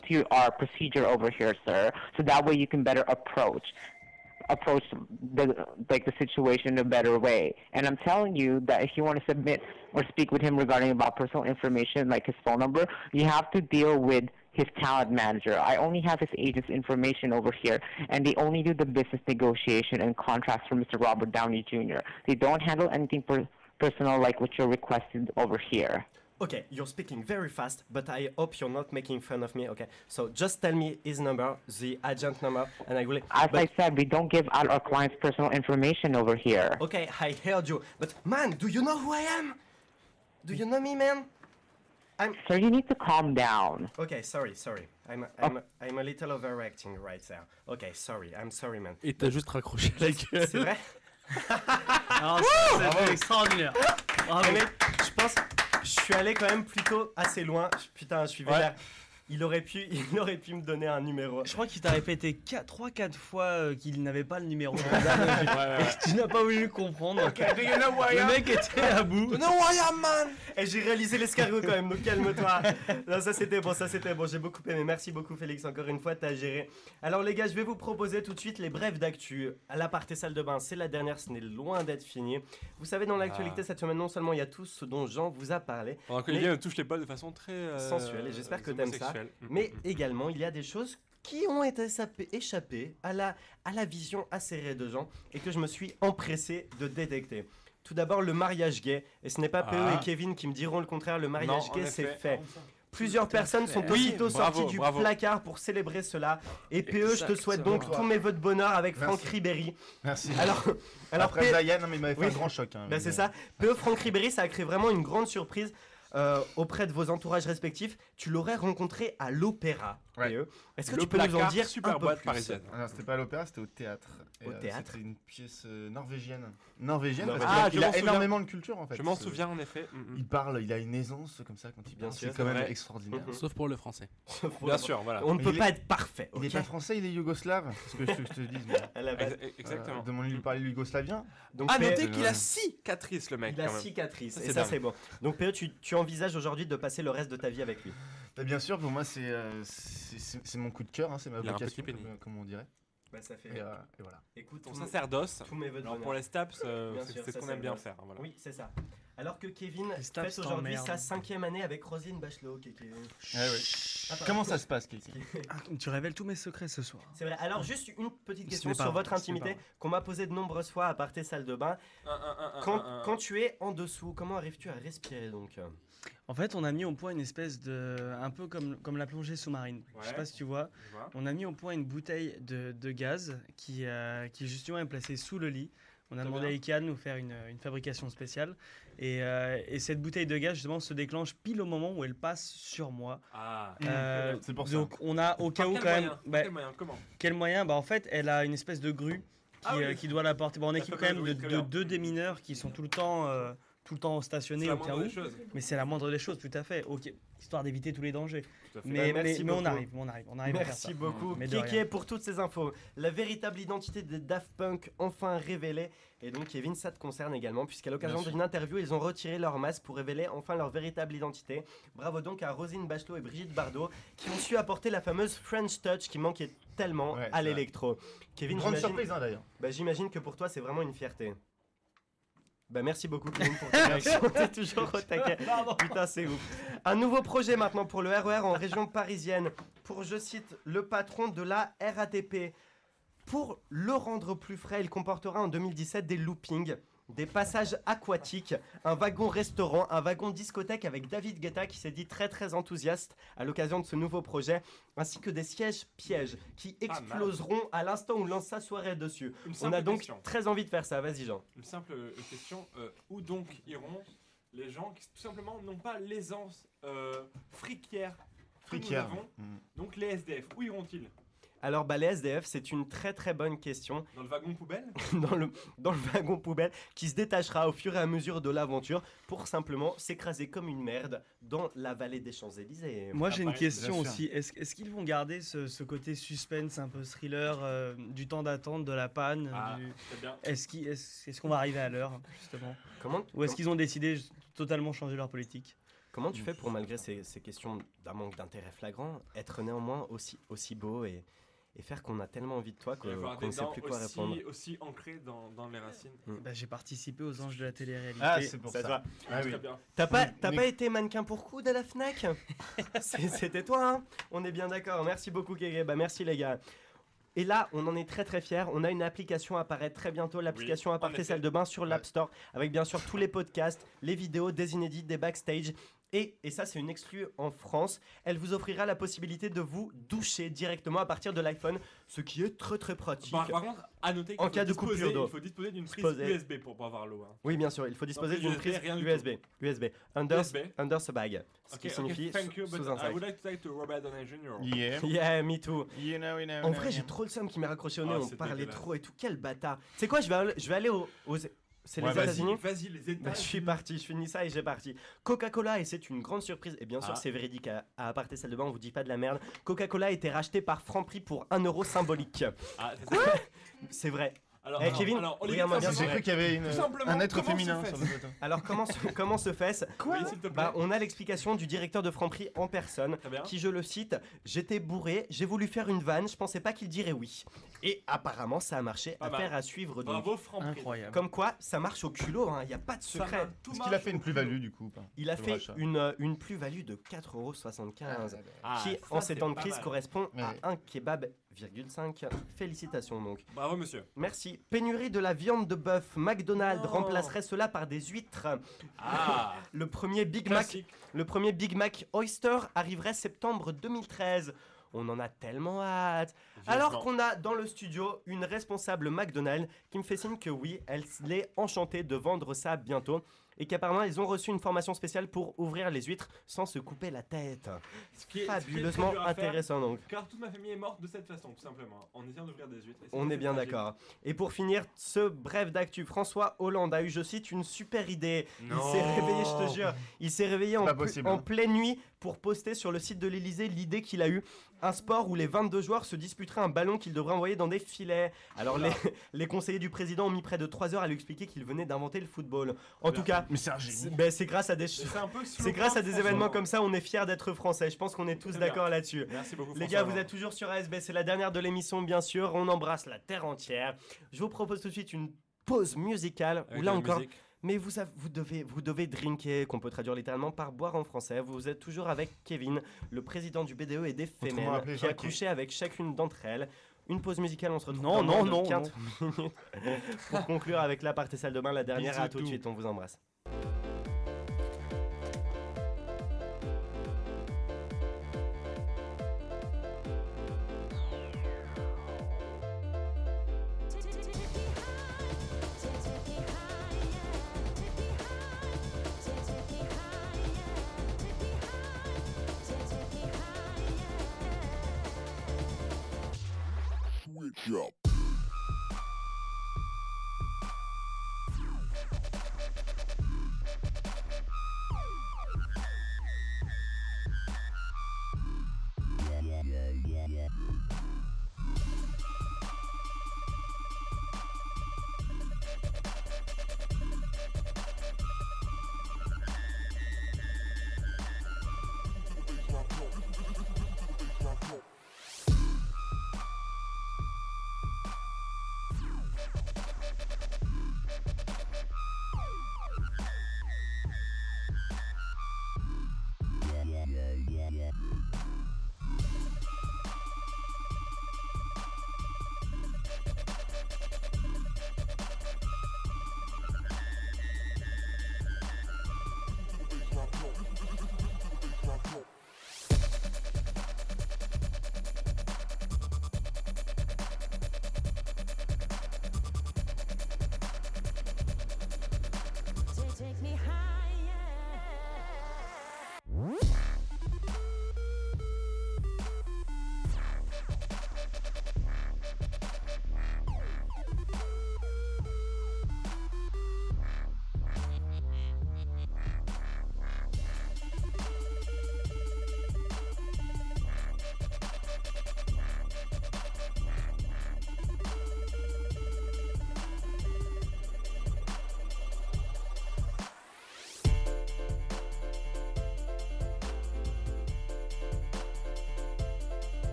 to you our procedure over here, sir, so that way you can better approach the situation in a better way. And I'm telling you that if you want to submit or speak with him regarding about personal information like his phone number, you have to deal with his talent manager. I only have his agent's information over here, and they only do the business negotiation and contracts for Mr. Robert Downey Jr. They don't handle anything personal like what you're requested over here. Okay, you're speaking very fast, but I hope you're not making fun of me, okay? So just tell me his number, the agent number, and I will... As I said, we don't give out our client's personal information over here. Okay, I heard you, but man, do you know who I am? Do you know me, man? Sir, you need to calm down. Okay, sorry. I'm a little overreacting right there. Okay, I'm sorry, man. Et t'as juste raccroché la gueule. C'est vrai? Alors, c'était extraordinaire. Bravo. Mais je pense, je suis allé quand même plutôt assez loin. Putain, je suis vénère. Il aurait pu me donner un numéro. Je crois qu'il t'a répété 3-4 fois qu'il n'avait pas le numéro. Et tu n'as pas voulu comprendre. Le mec était à bout. No I am, man. Et j'ai réalisé l'escargot quand même, donc calme-toi. Non, ça c'était bon. J'ai beaucoup aimé. Merci beaucoup, Félix. Encore une fois, t'as géré. Alors les gars, je vais vous proposer tout de suite les brèves d'actu. À l'aparté salle de bain, c'est la dernière, ce n'est loin d'être fini. Vous savez, dans l'actualité cette semaine, non seulement il y a tout ce dont Jean vous a parlé, Alors qu'Olivier me touche les poils de façon très sensuelle, et j'espère que t'aimes ça. Mais également, il y a des choses qui ont échappé à la vision acérée de Jean et que je me suis empressé de détecter. Tout d'abord, le mariage gay. Et ce n'est pas PE et Kevin qui me diront le contraire, le mariage gay, c'est fait. Plusieurs personnes sont aussitôt sorties du placard pour célébrer cela. Et PE, je te souhaite donc tous mes vœux de bonheur avec Franck Ribéry. Merci. Alors après Diane, non, mais il m'avait fait un grand choc. Hein, c'est ça. PE, Franck Ribéry, ça a créé vraiment une grande surprise. Auprès de vos entourages respectifs, tu l'aurais rencontré à l'opéra. Ouais. Est-ce que tu peux nous en dire super un peu boîte plus? parisienne. Alors c'était pas à l'opéra, c'était au théâtre. Au théâtre. C'était une pièce norvégienne. Norvégienne parce Ah, qu'il a énormément de culture en fait. Je m'en souviens en effet. Il parle, il a une aisance comme ça quand il parle. sûr, C'est quand même vrai. extraordinaire. Sauf pour le français. Bien sûr, voilà. On ne peut pas être parfait. Il est pas français, il est yougoslave. C'est ce que je te dis. moi. À la base. Exactement. Demande-lui de parler yougoslavien. Donc, À PE, noter qu'il a cicatrices le mec. il a quand même. cicatrice. Ça, Et c'est ça, dingue. c'est bon. Donc, PE, tu envisages aujourd'hui de passer le reste de ta vie avec lui? Bien sûr, pour moi c'est mon coup de cœur, hein, c'est ma Il a un vocation, petit pénis. comme on dirait. Bah ça fait. Et voilà. Écoute, Ton sacerdoce. tous mes vœux de Alors bonheur. pour les Staps, Bien sûr, c'est ce ça, qu'on c'est aime bien vrai. faire. Voilà. Oui, c'est ça. Alors que Kevin Les Staps fête aujourd'hui t'emmerdent. sa 5e année avec Roselyne Bachelot. Kéké. Comment ça se passe, Kiki? Tu révèles tous mes secrets ce soir. C'est vrai. Alors juste une petite Ce question n'est pas sur vrai, votre ce n'est pas intimité vrai. qu'on m'a posée de nombreuses fois à part tes salles de bain. Quand tu es en dessous, comment arrives-tu à respirer donc? En fait, on a mis au point une espèce de. Un peu comme la plongée sous-marine. Je sais Ouais. pas si tu vois. Je vois. On a mis au point une bouteille de gaz qui justement est placée sous le lit. On a Très demandé à bien. Ikea de nous faire une fabrication spéciale. Et cette bouteille de gaz, justement, se déclenche pile au moment où elle passe sur moi. Ah. C'est pour ça. Donc, on a au cas Par où quel quand même. moyen bah, Quel moyen Comment quel moyen? Bah, en fait, elle a une espèce de grue Ah oui. qui doit la porter. Bon, on La équipe quand fameuse même grue, très de bien. deux démineurs qui sont tout le temps C'est stationnés la au cas moindre où. des choses. Mais c'est la moindre des choses, tout à fait. Ok, histoire d'éviter tous les dangers. Tout à fait. Mais, Bah, merci mais on beaucoup. arrive, on arrive à faire ça. Merci beaucoup, Mais de Kéké, rien. pour toutes ces infos. La véritable identité des Daft Punk enfin révélée. Et donc, Kevin, ça te concerne également, puisqu'à l'occasion Bien sûr. d'une interview, ils ont retiré leur masque pour révéler enfin leur véritable identité. Bravo donc à Roselyne Bachelot et Brigitte Bardot, qui ont su apporter la fameuse French Touch qui manquait tellement Ouais, à c'est l'électro. Kevin, Grande j'imagine surprise, hein, d'ailleurs. bah, j'imagine que pour toi, c'est vraiment une fierté. Bah merci beaucoup Kevin pour ta réaction, t'es toujours au taquet. Putain c'est ouf. Un nouveau projet maintenant pour le RER en région parisienne. Pour, je cite, le patron de la RATP. Pour le rendre plus frais, il comportera en 2017 des loopings, des passages aquatiques, un wagon restaurant, un wagon discothèque avec David Guetta qui s'est dit très enthousiaste à l'occasion de ce nouveau projet, ainsi que des sièges pièges qui exploseront à l'instant où l'on s'assoirait dessus. Une On simple a donc question. très envie de faire ça, vas-y Jean. Une simple question. Où donc iront les gens qui tout simplement n'ont pas l'aisance friquière que nous Friquière. avons, donc les SDF, où iront-ils? Alors bah les SDF c'est une très bonne question Dans le wagon poubelle? dans le wagon poubelle qui se détachera au fur et à mesure de l'aventure pour simplement s'écraser comme une merde dans la vallée des Champs-Élysées. Moi j'ai une Après, question bien sûr. aussi. Est-ce qu'ils vont garder ce côté suspense, un peu thriller, du temps d'attente, de la panne Ah, du... très bien. Est-ce qu'on va arriver à l'heure, justement? Comment, Ou est-ce qu'ils ont décidé de totalement changer leur politique? comment tu fais pour malgré ces questions d'un manque d'intérêt flagrant être néanmoins aussi beau et faire qu'on a tellement envie de toi Et avoir qu'on des ne sait dents plus quoi répondre. aussi ancrées dans les racines. Bah, j'ai participé aux Anges de la télé-réalité. Ah, c'est pour Ça ça. se voit. Ah oui. Très bien. T'as pas Mais- été mannequin pour coude à la Fnac? C'était toi, hein? On est bien d'accord. Merci beaucoup, Kéké. Bah, merci, les gars. Et là, on en est très fiers. On a une application à apparaître très bientôt, l'application Oui, Aparté en effet. Salle de Bain sur l'App Store, avec bien sûr tous les podcasts, les vidéos, des inédits, des backstage. Et ça, c'est une exclue en France. Elle vous offrira la possibilité de vous doucher directement à partir de l'iPhone, ce qui est très pratique. Par contre, à noter En qu'il cas faut de coupure disposer- d'eau. il faut disposer d'une prise Disposer. USB pour avoir l'eau. Hein. Oui, bien sûr, il faut disposer prise d'une USB, prise rien du USB. Under USB. the bag. Ce qui Okay, signifie thank you, but sous un I sac. would like to talk to Robert Downey Jr. Yeah. Yeah, me too. You know. En vrai, j'ai trop le seum qui m'est raccroché au nez, Ah, on c'est parlait dégueulasse. trop et tout. Quel bâtard. Tu sais quoi, je vais aller aux c'est Ouais, les vas-y. États-Unis. Vas-y, les États. Bah, je suis parti, je finis ça et j'ai parti. Coca-Cola, et c'est une grande surprise, et bien sûr Ah. c'est véridique à Aparté Salle de Bain, on vous dit pas de la merde. Coca-Cola a été racheté par Franprix pour 1 euro symbolique. Ah, c'est ça. C'est vrai. Alors, Eh, Kevin, Olivier, regarde-moi bien, tout J'ai c'est cru qu'il y avait Tout simplement, un être comment féminin se sur fait le photo. Alors comment se fait-ce Oui, s'il te plaît. Bah, on a l'explication du directeur de Franprix en personne, Très bien. qui, je le cite, j'étais bourré, j'ai voulu faire une vanne, je pensais pas qu'il dirait oui. Et apparemment ça a marché, Pas affaire mal. à suivre donc. Bravo, Franprix. Incroyable. Comme quoi, ça marche au culot, il n'y a pas de Ça secret. m'a tout Est-ce qu'il a fait une plus-value du coup ou pas Il a Sur le fait rachat. une plus-value de 4,75 Ah, qui, ça, en ces c'est temps de pas crise, mal. correspond Ouais. à un kebab,5. Félicitations donc. Bravo, monsieur. Merci. Pénurie de la viande de bœuf. McDonald's Non. remplacerait cela par des huîtres. Ah, Le premier Big Mac, classique. le premier Big Mac Oyster arriverait septembre 2013. On en a tellement hâte. Alors Vivement. qu'on a dans le studio une responsable McDonald's qui me fait signe que oui, elle est enchantée de vendre ça bientôt et qu'apparemment ils ont reçu une formation spéciale pour ouvrir les huîtres sans se couper la tête. Ce qui est Fabuleusement très dur à faire, intéressant donc. Car toute ma famille est morte de cette façon, tout simplement, en essayant d'ouvrir des huîtres. Et c'est On assez est bien tragique. d'accord. Et pour finir, ce bref d'actu, François Hollande a eu, je cite, une super idée. Il Non. s'est réveillé, je te jure, il s'est réveillé pas possible, en hein. pleine nuit pour poster sur le site de l'Elysée l'idée qu'il a eue. Un sport où les 22 joueurs se disputeraient un ballon qu'ils devraient envoyer dans des filets. Alors les conseillers du président ont mis près de 3 heures à lui expliquer qu'il venait d'inventer le football. En tout cas, mais c'est un génie. c'est grâce à des événements comme ça, on est fiers d'être français. Je pense qu'on est tous d'accord là-dessus. Merci beaucoup. Les gars, vous êtes toujours sur ASB, c'est la dernière de l'émission bien sûr. On embrasse la terre entière. Je vous propose tout de suite une pause musicale où là encore. Mais vous devez drinker, qu'on peut traduire littéralement par boire en français. Vous êtes toujours avec Kevin, le président du BDE et des Femmes, qui a couché avec chacune d'entre elles. Une pause musicale, on se retrouve dans 15 minutes pour conclure avec l'aparté salle de bain, la dernière. À tout de suite, on vous embrasse.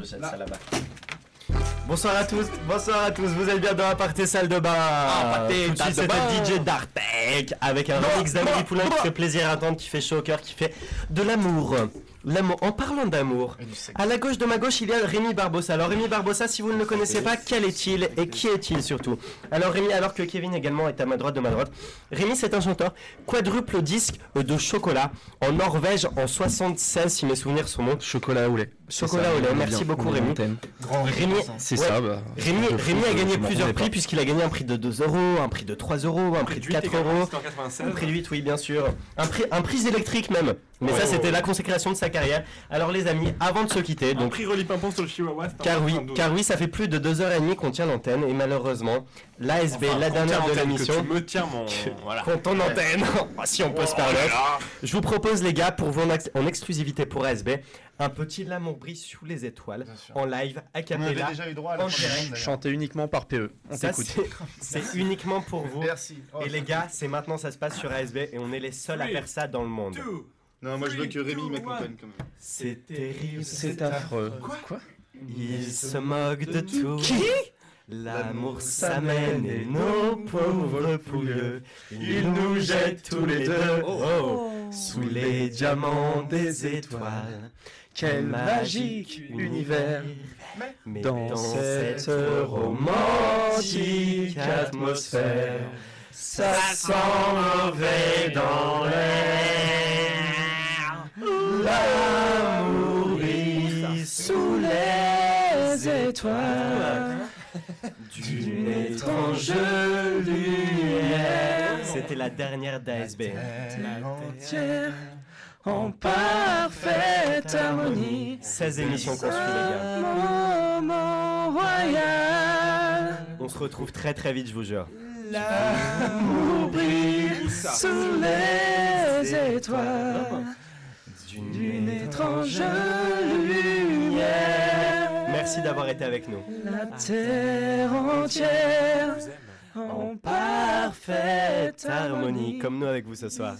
cette salle là-bas. Bonsoir à tous, vous êtes bien dans Aparté Salle de Bain. Tout de suite, c'était DJ Dartek avec un remix d'Amélie Poulain qui fait plaisir à entendre, qui fait chaud au cœur, qui fait de l'amour. L'amour. En parlant d'amour, à la gauche de ma gauche, il y a Rémi Barbossa. Alors Rémi Barbossa, si vous ne le connaissez pas, quel est-il et qui est-il surtout? Alors Rémi, alors que Kevin également est à ma droite de ma droite, Rémi c'est un chanteur quadruple disque de chocolat en Norvège en 76 si mes souvenirs sont bons. Chocolat au lait. Chocolat au lait, merci beaucoup Rémi. Rémi, c'est ça. Bah, Rémi a gagné plusieurs prix puisqu'il a gagné un prix de 2 €, un prix de 3 €, un prix de 4 €, un prix de 8, oui bien sûr, un prix électrique même. Mais ça c'était la consécration de sa carrière. Alors les amis, avant de se quitter, donc prix Rolly Pimpon sur le Chihuahua, car oui, ça fait plus de 2h30 qu'on tient l'antenne et malheureusement l'ASB, la dernière de l'émission, tu me tiens mon voilà. Qu'on ton antenne, si on peut se permettre. Je vous propose les gars pour vous en exclusivité pour ASB un petit L'amour brille sous les étoiles en live a cappella. On avait déjà eu droit à la chanté uniquement par PE. On t'écoute. C'est uniquement pour vous. Merci. Et les gars, c'est maintenant ça se passe sur ASB et on est les seuls à faire ça dans le monde. Non, moi je veux que Rémi m'accompagne quand même. C'est terrible, c'est affreux. Quoi? Il se moque de tout. Qui? L'amour s'amène et nos pauvres pouilleux, ils nous jettent tous les deux sous les diamants des étoiles. Quel magique univers! Mais dans cette romantique atmosphère, ça sent mauvais dans l'air. L'amour brille sous les étoiles d'une étrange lumière. C'était la dernière d'ASB. En parfaite harmonie. 16 émissions qu'on suit les gars. Moment royal. On se retrouve très très vite, je vous jure. L'amour brille sous les étoiles d'une étrange lumière. Merci d'avoir été avec nous. La terre entière en parfaite harmonie, comme nous avec vous ce soir.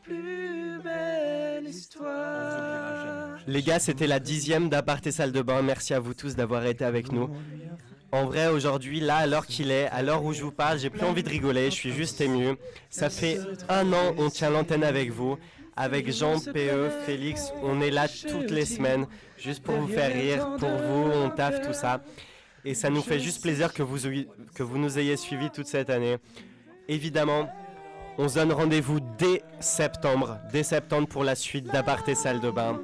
Plus belle histoire. Les gars, c'était la 10e d'Aparté Salle de Bain. Merci à vous tous d'avoir été avec nous. En vrai, aujourd'hui, là, à l'heure qu'il est, à l'heure où je vous parle, j'ai plus envie de rigoler, je suis juste ému. Ça fait 1 an, on tient l'antenne avec vous. Avec Jean, PE, Félix, on est là toutes les semaines, juste pour vous faire rire, pour vous, on taffe tout ça. Et ça nous fait juste plaisir que vous nous ayez suivis toute cette année. Évidemment, on se donne rendez-vous dès septembre pour la suite d'Aparté Salle de Bain.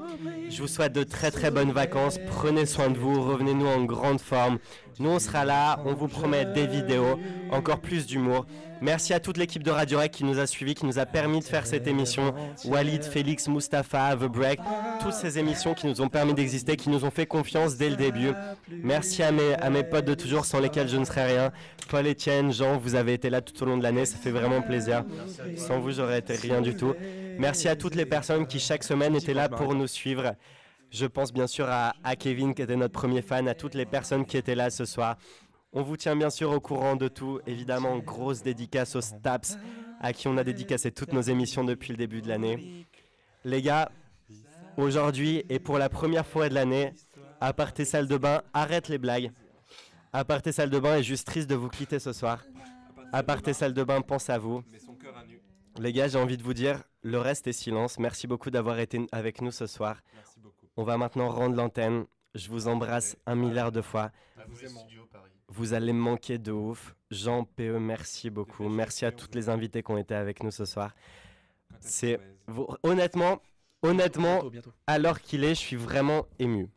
Je vous souhaite de très très bonnes vacances, prenez soin de vous, revenez-nous en grande forme. Nous on sera là, on vous promet des vidéos, encore plus d'humour. Merci à toute l'équipe de Radio Rec qui nous a suivis, qui nous a permis de faire cette émission. Walid, Félix, Mustapha, The Break, toutes ces émissions qui nous ont permis d'exister, qui nous ont fait confiance dès le début. Merci à mes potes de toujours sans lesquels je ne serais rien. Paul, Etienne, Jean, vous avez été là tout au long de l'année, ça fait vraiment plaisir. Sans vous, j'aurais été rien du tout. Merci à toutes les personnes qui chaque semaine étaient là pour nous suivre. Je pense bien sûr à Kevin qui était notre premier fan, à toutes les personnes qui étaient là ce soir. On vous tient bien sûr au courant de tout. Évidemment, grosse dédicace aux Staps, à qui on a dédicacé toutes nos émissions depuis le début de l'année. Les gars, aujourd'hui et pour la première fois de l'année, Aparté Salle de Bain, arrête les blagues. Aparté Salle de Bain est juste triste de vous quitter ce soir. Aparté Salle de Bain pense à vous. Les gars, j'ai envie de vous dire, le reste est silence. Merci beaucoup d'avoir été avec nous ce soir. On va maintenant rendre l'antenne. Je vous embrasse 1 milliard de fois. Vous allez me manquer de ouf. Jean, PE, merci beaucoup. Merci à toutes les invités qui ont été avec nous ce soir. Honnêtement, à l'heure qu'il est, je suis vraiment ému.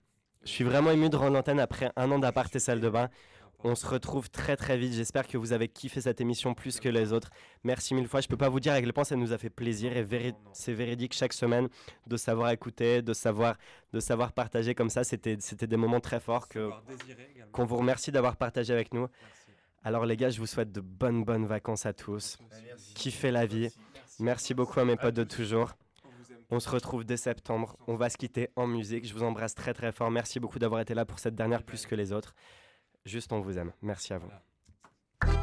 Je suis vraiment ému de rendre l'antenne après 1 an d'Aparté Salle de Bain. On se retrouve très très vite. J'espère que vous avez kiffé cette émission plus que les autres. Merci 1000 fois. Je peux pas vous dire à quel point ça nous a fait plaisir et c'est véridique chaque semaine de savoir écouter, de savoir partager comme ça. C'était des moments très forts qu'on vous remercie d'avoir partagé avec nous. Alors les gars, je vous souhaite de bonnes vacances à tous. Kiffez la vie. Merci beaucoup à mes potes de toujours. On se retrouve dès septembre. On va se quitter en musique. Je vous embrasse très très fort. Merci beaucoup d'avoir été là pour cette dernière plus que les autres. Juste on vous aime. Merci à vous. Adieu.